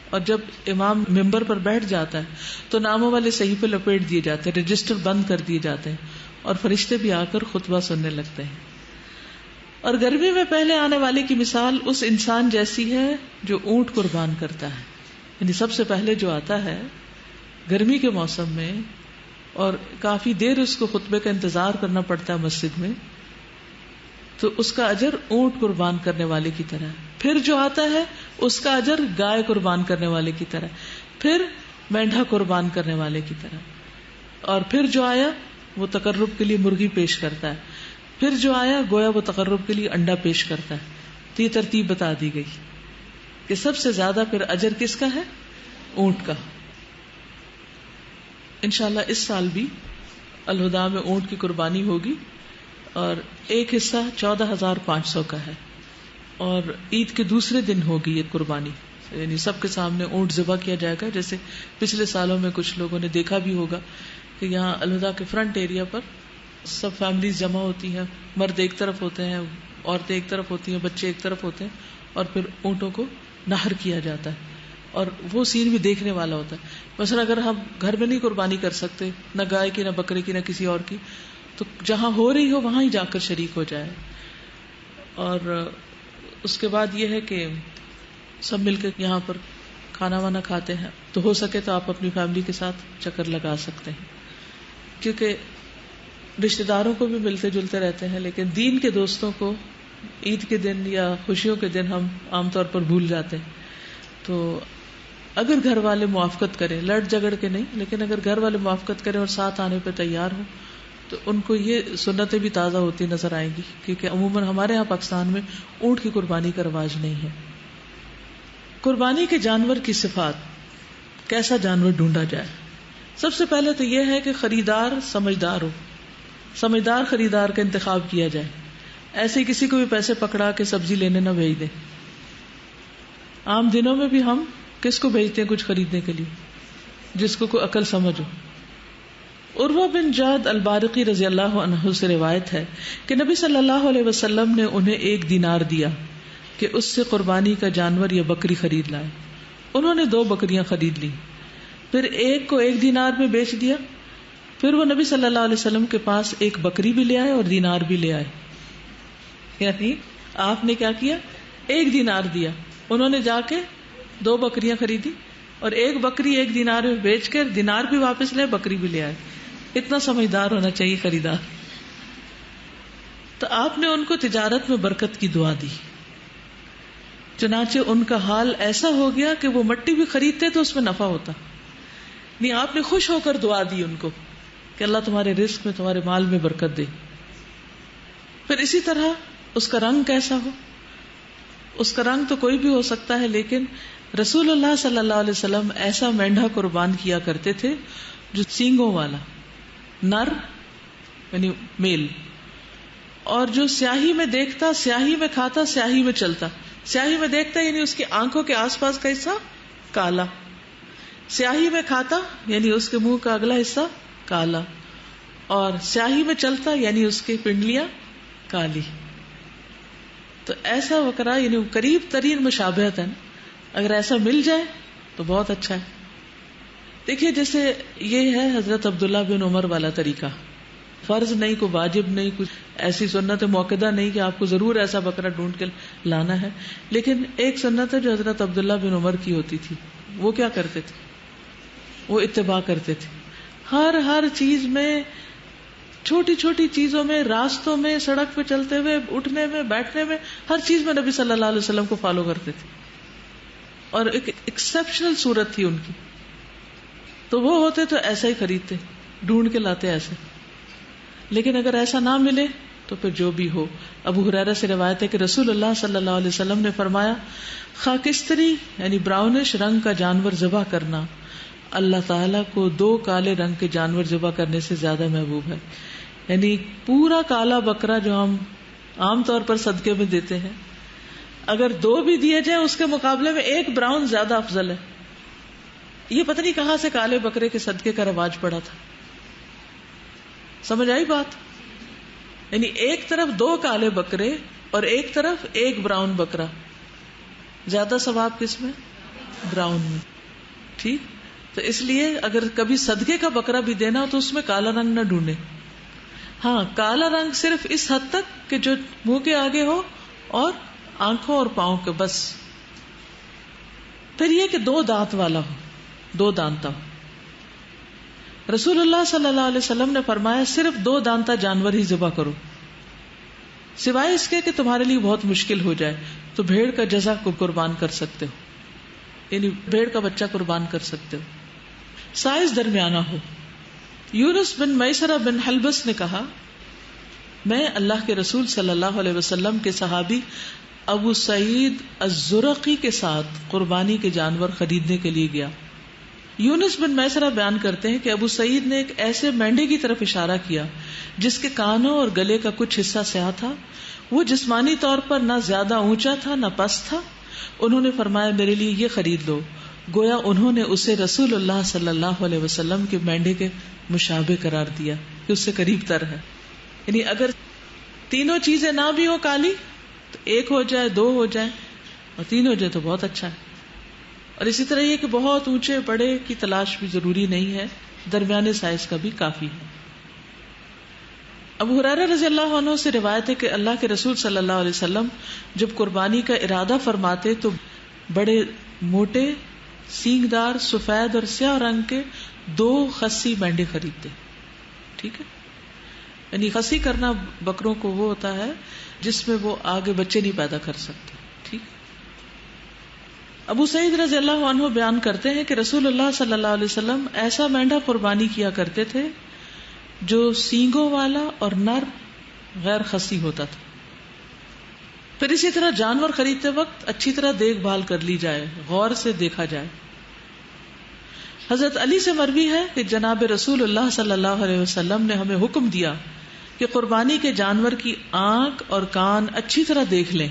اور جب امام ممبر پر بیٹھ جاتا ہے تو ناموں والے صحیفے لپیٹ دیے جاتے ہیں، رجسٹر بند کر دیے جاتے ہیں، اور فرشتے بھی آ کر خطبہ سننے لگتے ہیں۔ اور گرمی میں پہلے آنے والے کی مثال اس انسان جیسی ہے جو اونٹ قربان کرتا ہے، یعنی سب سے پہلے جو آتا ہے گرمی کے موسم میں، اور کافی دیر اس کو خطبے کا انتظار کرنا پڑتا ہے مسجد میں، تو اس کا اجر اونٹ قربان کرنے والے کی طرح، پھر جو آتا ہے اس کا اجر گائے قربان کرنے والے کی طرح، پھر مینڈھا قربان کرنے والے کی طرح، اور پھر جو آیا وہ تقرب کے لیے مرغی پیش کرتا ہے، پھر جو آیا گویا وہ تقرب کے لیے انڈا پیش کرتا ہے۔ تو یہ ترتیب بتا دی گئی کہ سب سے زیادہ پھر اجر کس کا ہے؟ اونٹ کا۔ انشاءاللہ اس سال بھی الہدا میں اونٹ کی قربانی ہوگی، اور ایک حصہ 14,500 کا ہے، اور عید کے دوسرے دن ہوگی یہ قربانی، یعنی سب کے سامنے اونٹ ذبح کیا جائے گا، جیسے پچھلے سالوں میں کچھ لوگوں نے دیکھا بھی ہوگا کہ یہاں الہدا کے فرنٹ ایریا پر سب فیملیز جمع ہوتی ہیں، مرد ایک طرف ہوتے ہیں، عورتیں ایک طرف ہوتی ہیں، بچے ایک طرف ہوتے ہیں، اور پھر اونٹوں کو نہر کیا جاتا ہے، اور وہ سین بھی دیکھنے والا ہوتا ہے. مثلا اگر ہم گھر میں نہیں قربانی کر سکتے، نہ گائے کی، نہ بکرے کی، نہ کسی اور کی، تو جہاں ہو رہی ہو وہاں ہی جا کر شریک ہو جائے. اور اس کے بعد یہ ہے کہ سب مل کے یہاں پر کھانا وانا کھاتے ہیں. تو ہو سکے تو آپ اپنی فیملی کے ساتھ چکر لگا سکتے ہیں، کیونکہ رشتے داروں کو بھی ملتے جلتے رہتے ہیں، لیکن دین کے دوستوں کو عید کے دن یا خوشیوں کے دن ہم عام طور پر بھول جاتے ہیں. تو اگر گھر والے موافقت کریں، لڑ جگڑ کے نہیں، لیکن اگر گھر والے موافقت کریں اور ساتھ آنے پہ تیار ہوں، تو ان کو یہ سنتیں بھی تازہ ہوتی نظر آئیں گی. کیونکہ عموماً ہمارے یہاں پاکستان میں اونٹ کی قربانی کا رواج نہیں ہے. قربانی کے جانور کی صفات، کیسا جانور ڈھونڈا جائے؟ سب سے پہلے تو یہ ہے کہ خریدار سمجھدار ہو، سمجھدار خریدار کا انتخاب کیا جائے. ایسے کسی کو بھی پیسے پکڑا کے سبزی لینے نہ بھیج دیں. عام دنوں میں بھی ہم کس کو بھیجتے ہیں کچھ خریدنے کے لیے؟ جس کو کوئی عقل سمجھ ہو. عروہ بن جاد البارقی رضی اللہ عنہ سے روایت ہے کہ نبی صلی اللہ علیہ وسلم نے انہیں 1 دینار دیا کہ اس سے قربانی کا جانور یا بکری خرید لائے. انہوں نے 2 بکریاں خرید لی، پھر ایک کو 1 دینار میں بیچ دیا. پھر وہ نبی صلی اللہ علیہ وسلم کے پاس 1 بکری بھی لے آئے اور دینار بھی لے آئے. یعنی آپ نے کیا کیا؟ 1 دینار دیا، انہوں نے جا کے 2 بکریاں خریدی اور 1 بکری 1 دینار میں بیچ کر دینار بھی واپس لے، بکری بھی لے آئے. اتنا سمجھدار ہونا چاہیے خریدار. تو آپ نے ان کو تجارت میں برکت کی دعا دی. چنانچہ ان کا حال ایسا ہو گیا کہ وہ مٹی بھی خریدتے تو اس میں نفع ہوتا. نہیں، آپ نے خوش ہو کر دعا دی ان کو کہ اللہ تمہارے رزق میں، تمہارے مال میں برکت دے. پھر اسی طرح اس کا رنگ کیسا ہو؟ اس کا رنگ تو کوئی بھی ہو سکتا ہے، لیکن رسول اللہ صلی اللہ علیہ وسلم ایسا مینڈھا قربان کیا کرتے تھے جو سینگوں والا، نر یعنی میل، اور جو سیاہی میں دیکھتا، سیاہی میں کھاتا، سیاہی میں چلتا. سیاہی میں دیکھتا یعنی اس کی آنکھوں کے آس پاس کا حصہ کالا، سیاہی میں کھاتا یعنی اس کے منہ کا اگلا حصہ کالا، اور سیاہی میں چلتا یعنی اس کی پنڈلیاں کالی. تو ایسا بکرا یعنی قریب ترین مشابہت ہے. اگر ایسا مل جائے تو بہت اچھا ہے. دیکھیے جیسے یہ ہے حضرت عبداللہ بن عمر والا طریقہ، فرض نہیں، کوئی واجب نہیں، کچھ ایسی سنت موقدہ نہیں کہ آپ کو ضرور ایسا بکرا ڈھونڈ کے لانا ہے. لیکن ایک سنت ہے جو حضرت عبداللہ بن عمر کی ہوتی تھی. وہ کیا کرتے تھے؟ وہ اتباع کرتے تھے. ہر چیز میں، چھوٹی چھوٹی چیزوں میں، راستوں میں، سڑک پہ چلتے ہوئے، اٹھنے میں، بیٹھنے میں، ہر چیز میں نبی صلی اللہ علیہ وسلم کو فالو کرتے تھے. اور ایک ایکسپشنل صورت تھی ان کی. تو وہ ہوتے تو ایسا ہی خریدتے، ڈھونڈ کے لاتے ایسے. لیکن اگر ایسا نہ ملے تو پھر جو بھی ہو. ابو ہریرہ سے روایت ہے کہ رسول اللہ صلی اللہ علیہ وسلم نے فرمایا، خاکستری یعنی براؤنش رنگ کا جانور ذبح کرنا اللہ تعالیٰ کو 2 کالے رنگ کے جانور ذبح کرنے سے زیادہ محبوب ہے. یعنی پورا کالا بکرا جو ہم عام طور پر صدقے میں دیتے ہیں، اگر 2 بھی دیے جائیں اس کے مقابلے میں 1 براؤن زیادہ افضل ہے. یہ پتہ نہیں کہاں سے کالے بکرے کے صدقے کا رواج پڑا تھا. سمجھ آئی بات؟ یعنی ایک طرف 2 کالے بکرے اور ایک طرف 1 براؤن بکرا، زیادہ ثواب کس میں؟ براؤن میں. ٹھیک. تو اس لیے اگر کبھی صدقے کا بکرا بھی دینا ہو تو اس میں کالا رنگ نہ ڈھونڈے. ہاں، کالا رنگ صرف اس حد تک کہ جو منہ کے آگے ہو اور آنکھوں اور پاؤں کے بس. پھر یہ کہ 2 دانت والا ہو، 2 دانتا ہو. رسول اللہ صلی اللہ علیہ وسلم نے فرمایا صرف 2 دانتا جانور ہی ذبح کرو، سوائے اس کے کہ تمہارے لیے بہت مشکل ہو جائے تو بھیڑ کا جزع کو قربان کر سکتے ہو، یعنی بھیڑ کا بچہ قربان کر سکتے ہو. سائز درمیانہ ہو. یونس بن میسرہ بن حلبس نے کہا، میں اللہ کے رسول صلی اللہ علیہ وسلم کے صحابی ابو سعید الزرقی کے ساتھ قربانی کے جانور خریدنے کے لیے گیا. یونس بن میسرہ بیان کرتے ہیں کہ ابو سعید نے ایک ایسے مینڈے کی طرف اشارہ کیا جس کے کانوں اور گلے کا کچھ حصہ سیاہ تھا. وہ جسمانی طور پر نہ زیادہ اونچا تھا نہ پست تھا. انہوں نے فرمایا میرے لیے یہ خرید لو. گویا انہوں نے اسے رسول اللہ صلی اللہ علیہ وسلم کے مینڈے کے مشابہ قرار دیا کہ اس سے قریب تر ہے. یعنی اگر تینوں چیزیں نہ بھی ہو کالی تو ایک ہو جائے، دو ہو جائے، اور تین ہو جائے تو بہت اچھا ہے. اور اسی طرح یہ کہ بہت اونچے بڑے کی تلاش بھی ضروری نہیں ہے، درمیانے سائز کا بھی کافی ہے. ابو ہریرہ رضی اللہ عنہ سے روایت ہے کہ اللہ کے رسول صلی اللہ علیہ وسلم جب قربانی کا ارادہ فرماتے تو بڑے موٹے سینگ دار سفید اور سیاہ رنگ کے 2 خصی مینڈے خریدتے. ٹھیک ہے، یعنی خصی کرنا بکروں کو وہ ہوتا ہے جس میں وہ آگے بچے نہیں پیدا کر سکتے. ٹھیک. ابو سعید رضی اللہ عنہ بیان کرتے ہیں کہ رسول اللہ صلی اللہ علیہ وسلم ایسا مینڈا قربانی کیا کرتے تھے جو سینگوں والا اور نر غیر خصی ہوتا تھا. پھر اسی طرح جانور خریدتے وقت اچھی طرح دیکھ بھال کر لی جائے، غور سے دیکھا جائے. حضرت علی سے مروی ہے کہ جناب رسول اللہ صلی اللہ علیہ وسلم نے ہمیں حکم دیا کہ قربانی کے جانور کی آنکھ اور کان اچھی طرح دیکھ لیں.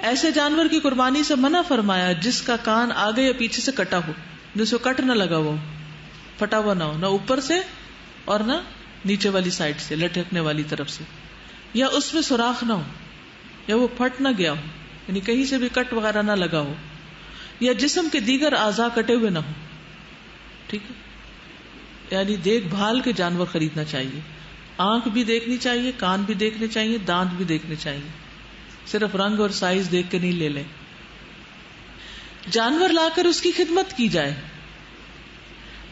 ایسے جانور کی قربانی سے منع فرمایا جس کا کان آگے یا پیچھے سے کٹا ہو، جس کو کٹ نہ لگا ہو، پھٹا ہوا نہ ہو، نہ اوپر سے اور نہ نیچے والی سائڈ سے لٹکنے والی طرف سے، یا اس میں سوراخ نہ ہو، یا وہ پھٹ نہ گیا ہو، یعنی کہیں سے بھی کٹ وغیرہ نہ لگا ہو، یا جسم کے دیگر اعضاء کٹے ہوئے نہ ہو. ٹھیک ہے، یعنی دیکھ بھال کے جانور خریدنا چاہیے. آنکھ بھی دیکھنی چاہیے، کان بھی دیکھنے چاہیے، دانت بھی دیکھنے چاہیے. صرف رنگ اور سائز دیکھ کے نہیں لے لیں. جانور لا کر اس کی خدمت کی جائے.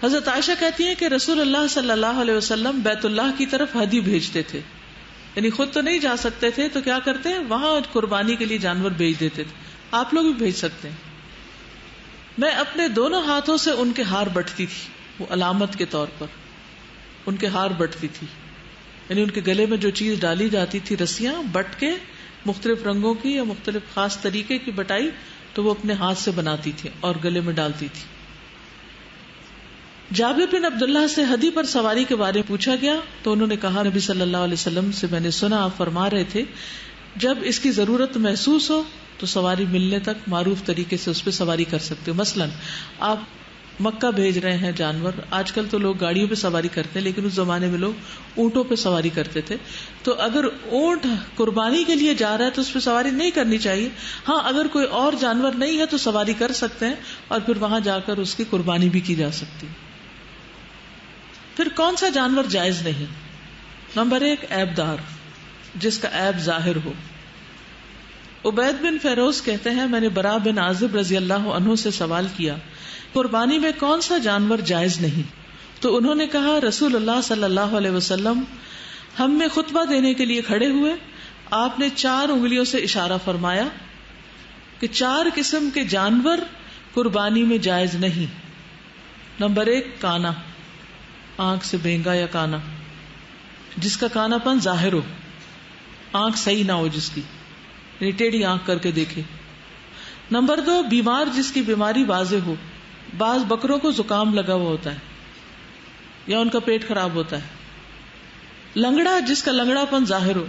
حضرت عائشہ کہتی ہیں کہ رسول اللہ صلی اللہ علیہ وسلم بیت اللہ کی طرف ہدی بھیجتے تھے، یعنی خود تو نہیں جا سکتے تھے تو کیا کرتے ہیں، وہاں قربانی کے لیے جانور بھیج دیتے تھے. آپ لوگ بھی بھیج سکتے ہیں. میں اپنے دونوں ہاتھوں سے ان کے ہار بٹتی تھی، وہ علامت کے طور پر ان کے ہار بٹتی تھی، یعنی ان کے گلے میں جو چیز ڈالی جاتی تھی، رسیاں بٹ کے مختلف رنگوں کی یا مختلف خاص طریقے کی بٹائی، تو وہ اپنے ہاتھ سے بناتی تھی اور گلے میں ڈالتی تھی. جابر بن عبداللہ سے ہدی پر سواری کے بارے میں پوچھا گیا تو انہوں نے کہا، نبی صلی اللہ علیہ وسلم سے میں نے سنا آپ فرما رہے تھے جب اس کی ضرورت محسوس ہو تو سواری ملنے تک معروف طریقے سے اس پہ سواری کر سکتے ہو. مثلا آپ مکہ بھیج رہے ہیں جانور، آج کل تو لوگ گاڑیوں پہ سواری کرتے ہیں، لیکن اس زمانے میں لوگ اونٹوں پہ سواری کرتے تھے. تو اگر اونٹ قربانی کے لیے جا رہا ہے تو اس پہ سواری نہیں کرنی چاہیے. ہاں اگر کوئی اور جانور نہیں ہے تو سواری کر سکتے ہیں اور پھر وہاں جا کر اس کی قربانی بھی کی جا سکتی. پھر کون سا جانور جائز نہیں؟ نمبر 1، عیب دار، جس کا عیب ظاہر ہو. عبید بن فیروز کہتے ہیں میں نے برا بن عازب رضی اللہ عنہ سے سوال کیا قربانی میں کون سا جانور جائز نہیں؟ تو انہوں نے کہا رسول اللہ صلی اللہ علیہ وسلم ہم میں خطبہ دینے کے لیے کھڑے ہوئے، آپ نے 4 انگلیوں سے اشارہ فرمایا کہ 4 قسم کے جانور قربانی میں جائز نہیں. نمبر 1، کانا، آنکھ سے بینگا یا کانا، جس کا کانا پن ظاہر ہو، آنکھ صحیح نہ ہو، جس کی ٹیڑھی آنکھ کر کے دیکھے. نمبر 2، بیمار جس کی بیماری واضح ہو. بعض بکروں کو زکام لگا ہوا ہوتا ہے یا ان کا پیٹ خراب ہوتا ہے. لنگڑا جس کا لنگڑا پن ظاہر ہو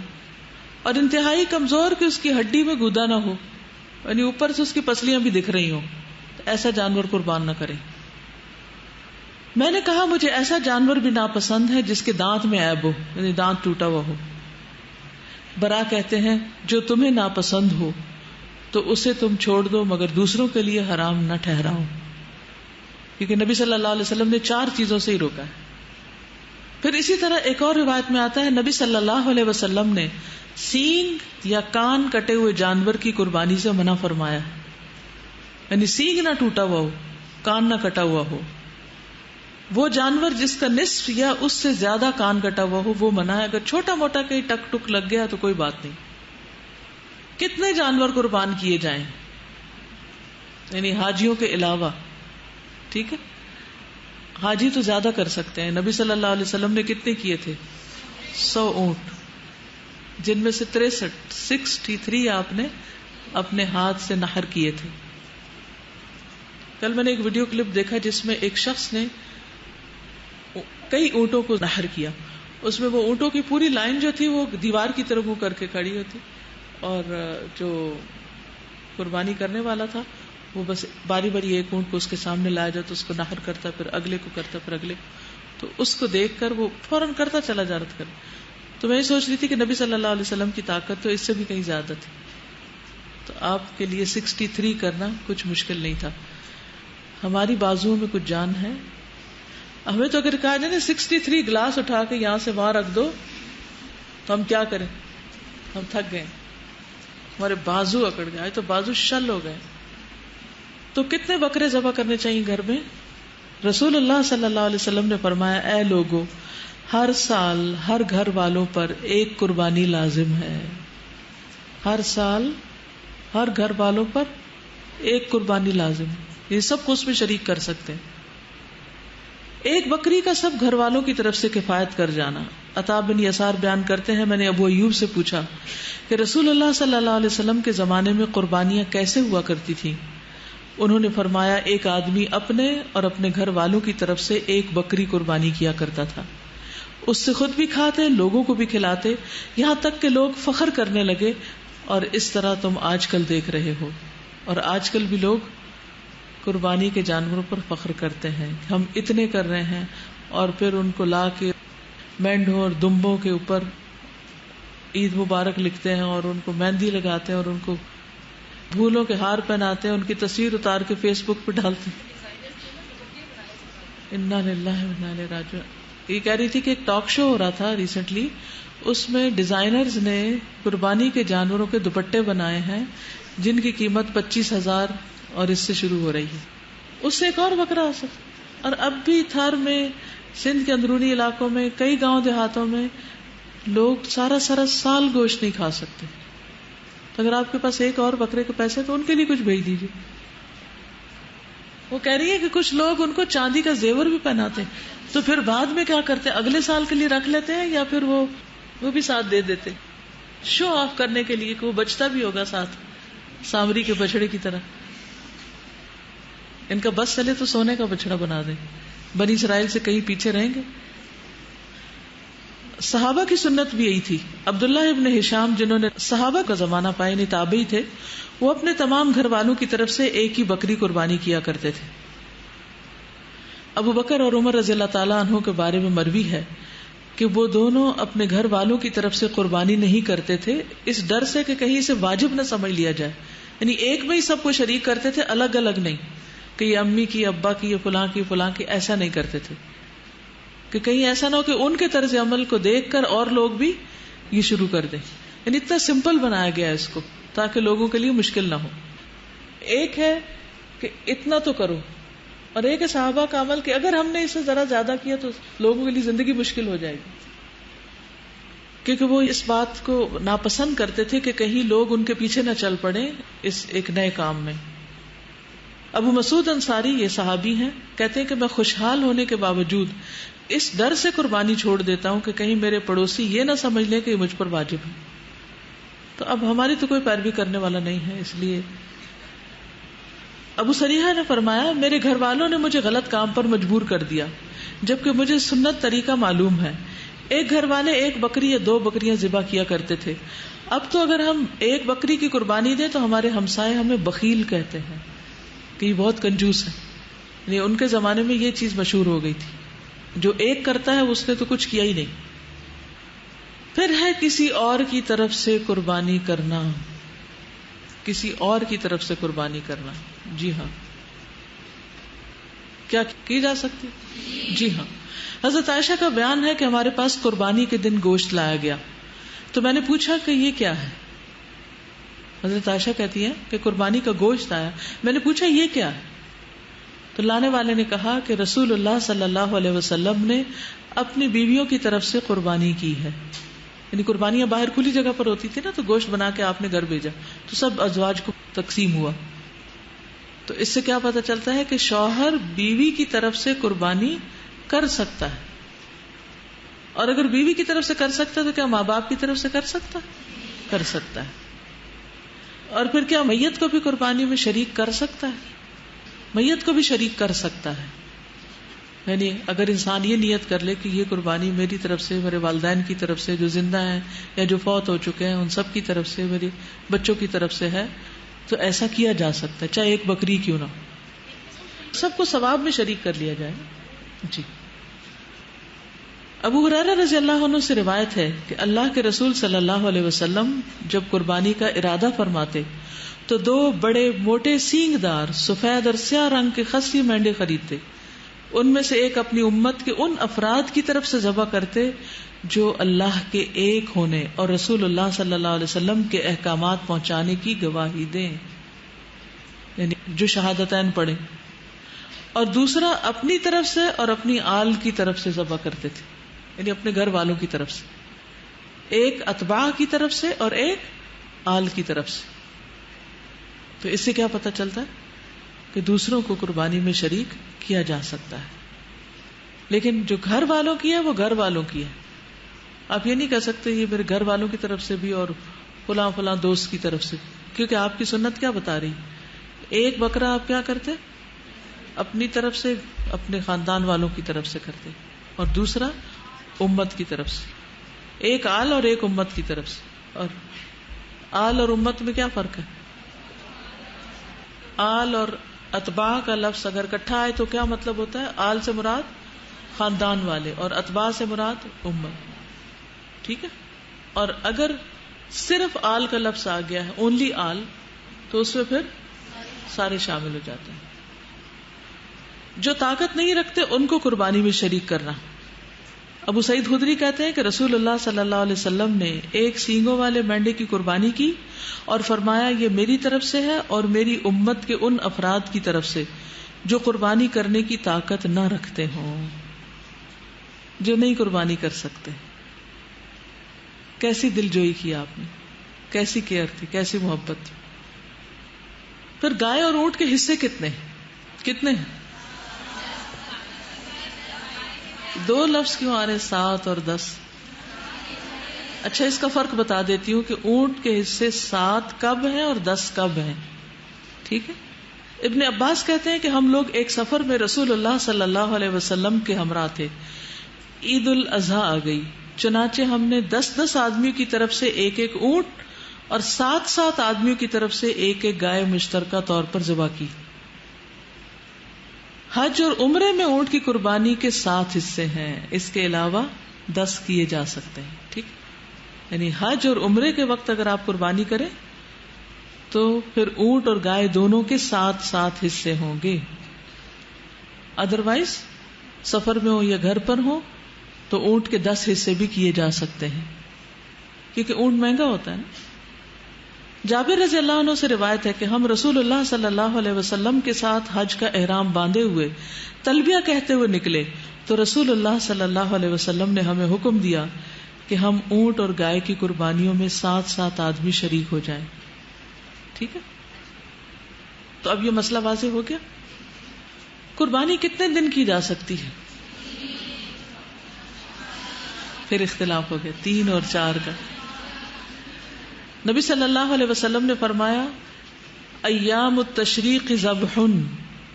اور انتہائی کمزور کہ اس کی ہڈی میں گودا نہ ہو، یعنی اوپر سے اس کی پسلیاں بھی دکھ رہی ہوں، تو ایسا جانور قربان نہ کریں. میں نے کہا مجھے ایسا جانور بھی ناپسند ہے جس کے دانت میں عیب ہو، یعنی دانت ٹوٹا ہوا ہو. برا کہتے ہیں جو تمہیں ناپسند ہو تو اسے تم چھوڑ دو مگر دوسروں کے لیے حرام نہ ٹھہراؤ، کیونکہ نبی صلی اللہ علیہ وسلم نے 4 چیزوں سے ہی روکا ہے. پھر اسی طرح ایک اور روایت میں آتا ہے نبی صلی اللہ علیہ وسلم نے سینگ یا کان کٹے ہوئے جانور کی قربانی سے منع فرمایا، یعنی سینگ نہ ٹوٹا ہوا ہو، کان نہ کٹا ہوا ہو. وہ جانور جس کا نصف یا اس سے زیادہ کان کٹا ہوا ہو وہ منع ہے. اگر چھوٹا موٹا کہیں ٹک ٹک لگ گیا تو کوئی بات نہیں. کتنے جانور قربان کیے جائیں، یعنی حاجیوں کے علاوہ. ٹھیک ہے، حاجی تو زیادہ کر سکتے ہیں. نبی صلی اللہ علیہ وسلم نے کتنے کیے تھے؟ 100 اونٹ، جن میں سے 63 آپ نے اپنے ہاتھ سے نحر کیے تھے. کل میں نے ایک ویڈیو کلپ دیکھا جس میں ایک شخص نے کئی اونٹوں کو نحر کیا. اس میں وہ اونٹوں کی پوری لائن جو تھی وہ دیوار کی طرف منہ کر کے کھڑی ہوتی، اور جو قربانی کرنے والا تھا وہ بس باری باری ایک اونٹ کو اس کے سامنے لایا جاتا، اس کو نحر کرتا، پھر اگلے کو کرتا، پھر اگلے کو. تو اس کو دیکھ کر وہ فوراً کرتا چلا جا رہا تھا. تو میں یہ سوچ رہی تھی کہ نبی صلی اللہ علیہ وسلم کی طاقت تو اس سے بھی کہیں زیادہ تھی، تو آپ کے لیے 63 کرنا کچھ مشکل نہیں تھا. ہماری بازوؤں میں کچھ جان ہے. ہمیں تو اگر کہا جائے نا 63 گلاس اٹھا کے یہاں سے وہاں رکھ دو تو ہم کیا کریں؟ ہم تھک گئے، ہمارے بازو اکڑ گئے، تو بازو شل ہو گئے. تو کتنے بکرے ذبح کرنے چاہیے گھر میں؟ رسول اللہ صلی اللہ علیہ وسلم نے فرمایا، اے لوگو، ہر سال ہر گھر والوں پر ایک قربانی لازم ہے. ہر سال ہر گھر والوں پر ایک قربانی لازم ہے. یہ سب کو اس میں شریک کر سکتے ہیں. ایک بکری کا سب گھر والوں کی طرف سے کفایت کر جانا. عطا بن یسار بیان کرتے ہیں، میں نے ابو ایوب سے پوچھا کہ رسول اللہ صلی اللہ علیہ وسلم کے زمانے میں قربانیاں کیسے ہوا کرتی تھیں؟ انہوں نے فرمایا، ایک آدمی اپنے اور اپنے گھر والوں کی طرف سے ایک بکری قربانی کیا کرتا تھا. اس سے خود بھی کھاتے، لوگوں کو بھی کھلاتے، یہاں تک کہ لوگ فخر کرنے لگے. اور اس طرح تم آج کل دیکھ رہے ہو. اور آج کل بھی لوگ قربانی کے جانوروں پر فخر کرتے ہیں، ہم اتنے کر رہے ہیں، اور پھر ان کو لا کے مینڈوں اور دمبوں کے اوپر عید مبارک لکھتے ہیں، اور ان کو مہندی لگاتے ہیں، اور ان کو پھولوں کے ہار پہناتے ہیں، ان کی تصویر اتار کے فیس بک پہ ڈالتے ہیں. انا للہ و انا الیہ راجعون. یہ کہہ رہی تھی کہ ایک ٹاک شو ہو رہا تھا ریسنٹلی، اس میں ڈیزائنرز نے قربانی کے جانوروں کے دوپٹے بنائے ہیں جن کی قیمت 25,000 اور اس سے شروع ہو رہی ہے. اس سے ایک اور بکرا آ سکتا. اور اب بھی تھار میں، سندھ کے اندرونی علاقوں میں، کئی گاؤں دیہاتوں میں لوگ سارا سال گوشت نہیں کھا سکتے. تو اگر آپ کے پاس ایک اور بکرے کے پیسے تو ان کے لیے کچھ بھیج دیجیے. وہ کہہ رہی ہے کہ کچھ لوگ ان کو چاندی کا زیور بھی پہناتے ہیں، تو پھر بعد میں کیا کرتے ہیں؟ اگلے سال کے لیے رکھ لیتے ہیں، یا پھر وہ بھی ساتھ دے دیتے شو آف کرنے کے لیے کہ وہ بچتا بھی ہوگا ساتھ، سامری کے بچڑے کی طرح. ان کا بس چلے تو سونے کا بچڑا بنا دیں. بنی اسرائیل سے کہیں پیچھے رہیں گے. صحابہ کی سنت بھی یہی تھی. عبداللہ ابن ہشام، جنہوں نے صحابہ کا زمانہ پایا، یعنی تابعی تھے، وہ اپنے تمام گھر والوں کی طرف سے ایک ہی بکری قربانی کیا کرتے تھے. ابو بکر اور عمر رضی اللہ تعالیٰ عنہ کے بارے میں مروی ہے کہ وہ دونوں اپنے گھر والوں کی طرف سے قربانی نہیں کرتے تھے، اس ڈر سے کہ کہیں اسے واجب نہ سمجھ لیا جائے. یعنی ایک میں ہی سب کو شریک کرتے تھے، الگ الگ نہیں کہ یہ امی کی، ابا کی، یہ فلاں کی، فلاں کی. ایسا نہیں کرتے تھے کہ کہیں ایسا نہ ہو کہ ان کے طرز عمل کو دیکھ کر اور لوگ بھی یہ شروع کر دیں. یعنی اتنا سمپل بنایا گیا ہے اس کو تاکہ لوگوں کے لیے مشکل نہ ہو. ایک ہے کہ اتنا تو کرو، اور ایک ہے صحابہ کا عمل کہ اگر ہم نے اسے ذرا زیادہ کیا تو لوگوں کے لیے زندگی مشکل ہو جائے گی، کیونکہ وہ اس بات کو ناپسند کرتے تھے کہ کہیں لوگ ان کے پیچھے نہ چل پڑیں اس ایک نئے کام میں. ابو مسعود انصاری، یہ صحابی ہیں، کہتے ہیں کہ میں خوشحال ہونے کے باوجود اس ڈر سے قربانی چھوڑ دیتا ہوں کہ کہیں میرے پڑوسی یہ نہ سمجھ لیں کہ یہ مجھ پر واجب ہے. تو اب ہماری تو کوئی پیروی کرنے والا نہیں ہے، اس لیے. ابو سریحہ نے فرمایا، میرے گھر والوں نے مجھے غلط کام پر مجبور کر دیا جبکہ مجھے سنت طریقہ معلوم ہے. ایک گھر والے ایک بکری یا 2 بکریاں ذبح کیا کرتے تھے. اب تو اگر ہم ایک بکری کی قربانی دیں تو ہمارے ہمسائے ہمیں بخیل کہتے ہیں کہ یہ بہت کنجوس ہے. یعنی ان کے زمانے میں یہ چیز مشہور ہو گئی تھی، جو ایک کرتا ہے اس نے تو کچھ کیا ہی نہیں. پھر ہے کسی اور کی طرف سے قربانی کرنا. کسی اور کی طرف سے قربانی کرنا، جی ہاں، کیا کی جا سکتی؟ جی ہاں. حضرت عائشہ کا بیان ہے کہ ہمارے پاس قربانی کے دن گوشت لایا گیا تو میں نے پوچھا کہ یہ کیا ہے. حضرت عائشہ کہتی ہیں کہ قربانی کا گوشت آیا، میں نے پوچھا یہ کیا ہے، تو لانے والے نے کہا کہ رسول اللہ صلی اللہ علیہ وسلم نے اپنی بیویوں کی طرف سے قربانی کی ہے. یعنی قربانیاں باہر کھلی جگہ پر ہوتی تھی نا، تو گوشت بنا کے آپ نے گھر بھیجا تو سب ازواج کو تقسیم ہوا. تو اس سے کیا پتہ چلتا ہے کہ شوہر بیوی کی طرف سے قربانی کر سکتا ہے. اور اگر بیوی کی طرف سے کر سکتا ہے تو کیا ماں باپ کی طرف سے کر سکتا ہے. اور پھر کیا میت کو بھی قربانی میں شریک کر سکتا ہے؟ میت کو بھی شریک کر سکتا ہے. یعنی اگر انسان یہ نیت کر لے کہ یہ قربانی میری طرف سے، میرے والدین کی طرف سے جو زندہ ہیں یا جو فوت ہو چکے ہیں ان سب کی طرف سے، میرے بچوں کی طرف سے ہے، تو ایسا کیا جا سکتا ہے، چاہے ایک بکری کیوں نہ، سب کو ثواب میں شریک کر لیا جائے. جی ابو ہریرہ رضی اللہ عنہ سے روایت ہے کہ اللہ کے رسول صلی اللہ علیہ وسلم جب قربانی کا ارادہ فرماتے تو 2 بڑے موٹے سینگ دار سفید اور سیاہ رنگ کے خصی مینڈے خریدتے. ان میں سے ایک اپنی امت کے ان افراد کی طرف سے ذبح کرتے جو اللہ کے ایک ہونے اور رسول اللہ صلی اللہ علیہ وسلم کے احکامات پہنچانے کی گواہی دیں، یعنی جو شہادتین پڑھیں. اور دوسرا اپنی طرف سے اور اپنی آل کی طرف سے ذبح کرتے تھے، یعنی اپنے گھر والوں کی طرف سے، ایک اتباع کی طرف سے اور ایک آل کی طرف سے. تو اس سے کیا پتہ چلتا ہے کہ دوسروں کو قربانی میں شریک کیا جا سکتا ہے، لیکن جو گھر والوں کی ہے وہ گھر والوں کی ہے. آپ یہ نہیں کہہ سکتے یہ میرے گھر والوں کی طرف سے بھی اور فلاں فلاں دوست کی طرف سے، کیونکہ آپ کی سنت کیا بتا رہی؟ ایک بکرا آپ کیا کرتے؟ اپنی طرف سے، اپنے خاندان والوں کی طرف سے کرتے، اور دوسرا امت کی طرف سے. ایک آل اور ایک امت کی طرف سے. اور آل اور امت میں کیا فرق ہے؟ آل اور اتباع کا لفظ اگر اکٹھا آئے تو کیا مطلب ہوتا ہے؟ آل سے مراد خاندان والے اور اتباع سے مراد امت. ٹھیک ہے. اور اگر صرف آل کا لفظ آ گیا ہے، اونلی آل، تو اس میں پھر سارے شامل ہو جاتے ہیں. جو طاقت نہیں رکھتے ان کو قربانی میں شریک کرنا. ابو سعید خدری کہتے ہیں کہ رسول اللہ صلی اللہ علیہ وسلم نے ایک سینگوں والے مینڈے کی قربانی کی اور فرمایا یہ میری طرف سے ہے اور میری امت کے ان افراد کی طرف سے جو قربانی کرنے کی طاقت نہ رکھتے ہوں، جو نہیں قربانی کر سکتے. کیسی دل جوئی کی آپ نے، کیسی کیئر تھی، کیسی محبت تھی. پھر گائے اور اونٹ کے حصے کتنے ہیں؟ 2 لفظ کیوں آ رہے 7 اور 10؟ اچھا اس کا فرق بتا دیتی ہوں کہ اونٹ کے حصے 7 کب ہیں اور 10 کب ہیں. ٹھیک ہے. ابن عباس کہتے ہیں کہ ہم لوگ ایک سفر میں رسول اللہ صلی اللہ علیہ وسلم کے ہمراہ تھے. عید الاضحیٰ آ گئی، چنانچہ ہم نے 10 آدمیوں کی طرف سے ایک اونٹ اور 7 آدمیوں کی طرف سے ایک گائے مشترکہ طور پر ذبح کی. حج اور عمرے میں اونٹ کی قربانی کے 7 حصے ہیں، اس کے علاوہ 10 کیے جا سکتے ہیں. ٹھیک، یعنی حج اور عمرے کے وقت اگر آپ قربانی کریں تو پھر اونٹ اور گائے دونوں کے 7 حصے ہوں گے. ادروائز سفر میں ہو یا گھر پر ہو تو اونٹ کے 10 حصے بھی کیے جا سکتے ہیں، کیونکہ اونٹ مہنگا ہوتا ہے نا. جابر رضی اللہ عنہ سے روایت ہے کہ ہم رسول اللہ صلی اللہ علیہ وسلم کے ساتھ حج کا احرام باندھے ہوئے تلبیہ کہتے ہوئے نکلے تو رسول اللہ صلی اللہ علیہ وسلم نے ہمیں حکم دیا کہ ہم اونٹ اور گائے کی قربانیوں میں 7 آدمی شریک ہو جائیں. ٹھیک ہے. تو اب یہ مسئلہ واضح ہو گیا. قربانی کتنے دن کی جا سکتی ہے؟ پھر اختلاف ہو گیا 3 اور 4 کا. نبی صلی اللہ علیہ وسلم نے فرمایا ایام التشریق ذبح،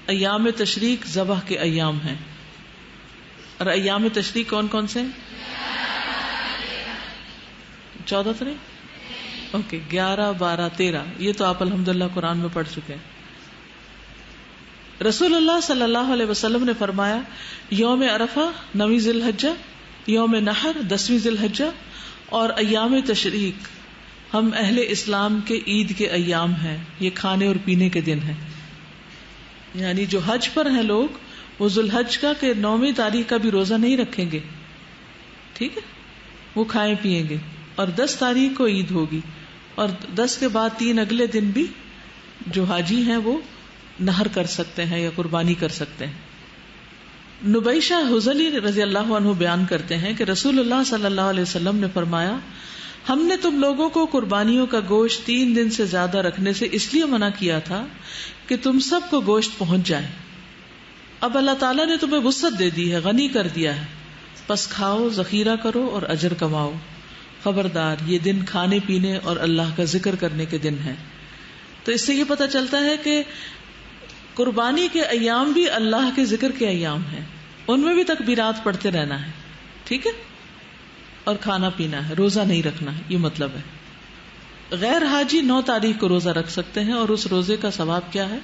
ایام تشریق ذبح کے ایام ہیں. اور ایام تشریق کون کون سے ہیں؟ 14 تو نہیں؟ اوکے 11 12 13. یہ تو آپ الحمدللہ قرآن میں پڑھ چکے ہیں. رسول اللہ صلی اللہ علیہ وسلم نے فرمایا یوم عرفہ 9 ذی الحجہ، یوم نحر 10 ذی الحجہ اور ایام تشریق ہم اہل اسلام کے عید کے ایام ہیں. یہ کھانے اور پینے کے دن ہیں. یعنی جو حج پر ہیں لوگ وہ ذوالحج کا کہ 9ویں تاریخ کا بھی روزہ نہیں رکھیں گے. ٹھیک ہے، وہ کھائیں پیئیں گے. اور 10 تاریخ کو عید ہوگی اور 10 کے بعد 3 اگلے دن بھی جو حاجی ہیں وہ نہر کر سکتے ہیں یا قربانی کر سکتے ہیں. نبیشہ حذلی رضی اللہ عنہ بیان کرتے ہیں کہ رسول اللہ صلی اللہ علیہ وسلم نے فرمایا ہم نے تم لوگوں کو قربانیوں کا گوشت 3 دن سے زیادہ رکھنے سے اس لیے منع کیا تھا کہ تم سب کو گوشت پہنچ جائے. اب اللہ تعالیٰ نے تمہیں وسعت دے دی ہے، غنی کر دیا ہے، پس کھاؤ، ذخیرہ کرو اور اجر کماؤ. خبردار یہ دن کھانے پینے اور اللہ کا ذکر کرنے کے دن ہیں. تو اس سے یہ پتہ چلتا ہے کہ قربانی کے ایام بھی اللہ کے ذکر کے ایام ہیں، ان میں بھی تکبیرات پڑھتے رہنا ہے. ٹھیک ہے، اور کھانا پینا ہے، روزہ نہیں رکھنا ہے. یہ مطلب ہے. غیر حاجی 9 تاریخ کو روزہ رکھ سکتے ہیں اور اس روزے کا ثواب کیا ہے؟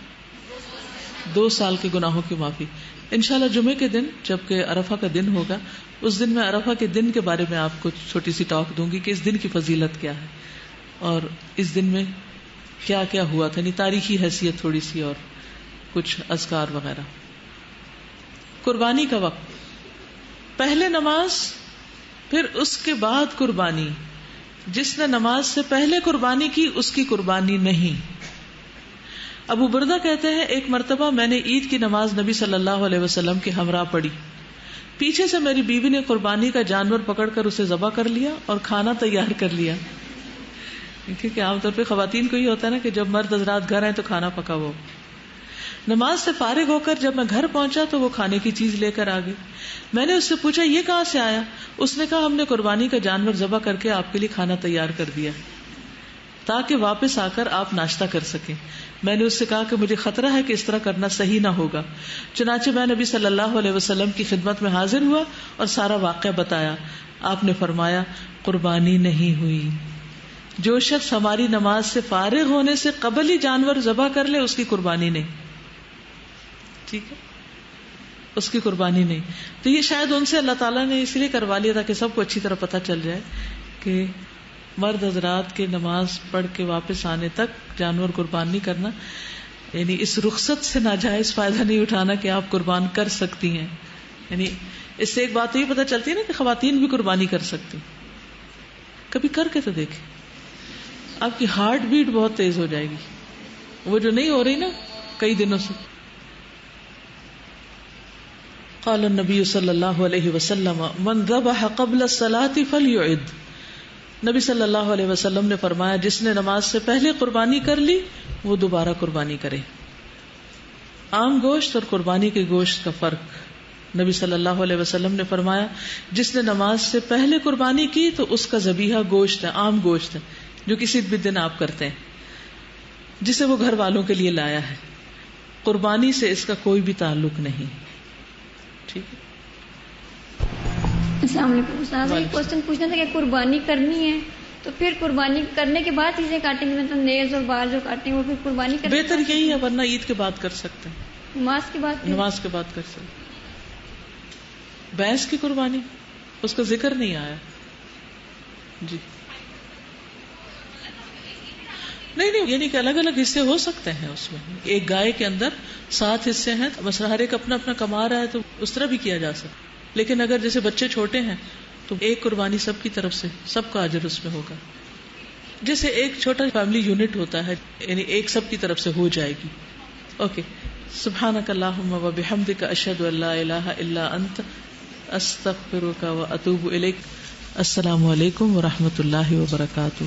2 سال کے گناہوں کی معافی. انشاءاللہ جمعے کے دن جبکہ عرفہ کا دن ہوگا، اس دن میں عرفہ کے دن کے بارے میں آپ کو چھوٹی سی ٹاک دوں گی کہ اس دن کی فضیلت کیا ہے اور اس دن میں کیا کیا ہوا تھا، یعنی تاریخی حیثیت تھوڑی سی اور کچھ اذکار وغیرہ. قربانی کا وقت، پہلے نماز پھر اس کے بعد قربانی. جس نے نماز سے پہلے قربانی کی اس کی قربانی نہیں. ابو بردہ کہتے ہیں ایک مرتبہ میں نے عید کی نماز نبی صلی اللہ علیہ وسلم کے ہمراہ پڑھی. پیچھے سے میری بیوی نے قربانی کا جانور پکڑ کر اسے ذبح کر لیا اور کھانا تیار کر لیا. کیونکہ عام طور پہ خواتین کو ہی ہوتا ہے نا کہ جب مرد حضرات گھر آئے تو کھانا پکا ہو. نماز سے فارغ ہو کر جب میں گھر پہنچا تو وہ کھانے کی چیز لے کر آ گئی. میں نے اس سے پوچھا یہ کہاں سے آیا؟ اس نے کہا ہم نے قربانی کا جانور ذبح کر کے آپ کے لیے کھانا تیار کر دیا تاکہ واپس آ کر آپ ناشتہ کر سکیں. میں نے اس سے کہا کہ مجھے خطرہ ہے کہ اس طرح کرنا صحیح نہ ہوگا. چنانچہ میں نبی صلی اللہ علیہ وسلم کی خدمت میں حاضر ہوا اور سارا واقعہ بتایا. آپ نے فرمایا قربانی نہیں ہوئی. جو شخص ہماری نماز سے فارغ ہونے سے قبل ہی جانور ذبح کر لے اس کی قربانی نہیں. ٹھیک ہے، اس کی قربانی نہیں. تو یہ شاید ان سے اللہ تعالیٰ نے اس لیے کروا لیا تاکہ سب کو اچھی طرح پتہ چل جائے کہ مرد حضرات کے نماز پڑھ کے واپس آنے تک جانور قربان نہیں کرنا، یعنی اس رخصت سے ناجائز فائدہ نہیں اٹھانا کہ آپ قربان کر سکتی ہیں. یعنی اس سے ایک بات یہ پتہ چلتی ہے نا کہ خواتین بھی قربانی کر سکتی. کبھی کر کے تو دیکھیں، آپ کی ہارٹ بیٹ بہت تیز ہو جائے گی، وہ جو نہیں ہو رہی نا کئی دنوں سے. قال النبی صلی اللہ علیہ وسلم من ذبح قبل الصلاة فلیعد. نبی صلی اللہ علیہ وسلم نے فرمایا جس نے نماز سے پہلے قربانی کر لی وہ دوبارہ قربانی کرے. عام گوشت اور قربانی کے گوشت کا فرق. نبی صلی اللہ علیہ وسلم نے فرمایا جس نے نماز سے پہلے قربانی کی تو اس کا ذبیحہ گوشت ہے، عام گوشت ہے جو کسی بھی دن آپ کرتے ہیں، جسے وہ گھر والوں کے لیے لایا ہے. قربانی سے اس کا کوئی بھی تعلق نہیں. ٹھیک ہے. السلام علیکم. استاد ایک کوشچن پوچھنا تھا کہ قربانی کرنی ہے تو پھر قربانی کرنے کے بعد چیزیں کاٹیں گے، مطلب نیز اور بال جو کاٹیں وہ پھر قربانی کرنے بہتر یہی ہے، ورنہ عید کے بعد کر سکتے ہیں، نماز کے بعد کر سکتے ہیں. بھینس کی قربانی اس کا ذکر نہیں آیا. جی نہیں، یعنی کہ الگ الگ حصے ہو سکتے ہیں اس میں. ایک گائے کے اندر 7 حصے ہیں، مثلا ہر ایک اپنا اپنا کما رہا ہے تو اس طرح بھی کیا جا سکتا. لیکن اگر جیسے بچے چھوٹے ہیں تو ایک قربانی سب کی طرف سے، سب کا اجر اس میں ہوگا. جیسے ایک چھوٹا فیملی یونٹ ہوتا ہے، یعنی ایک سب کی طرف سے ہو جائے گی. اوکے. سبحانک اللہم و بحمدک اشہد ان لا الہ الا انت استغفرک و اتوب الیک. السلام علیکم و رحمۃ اللہ وبرکاتہ.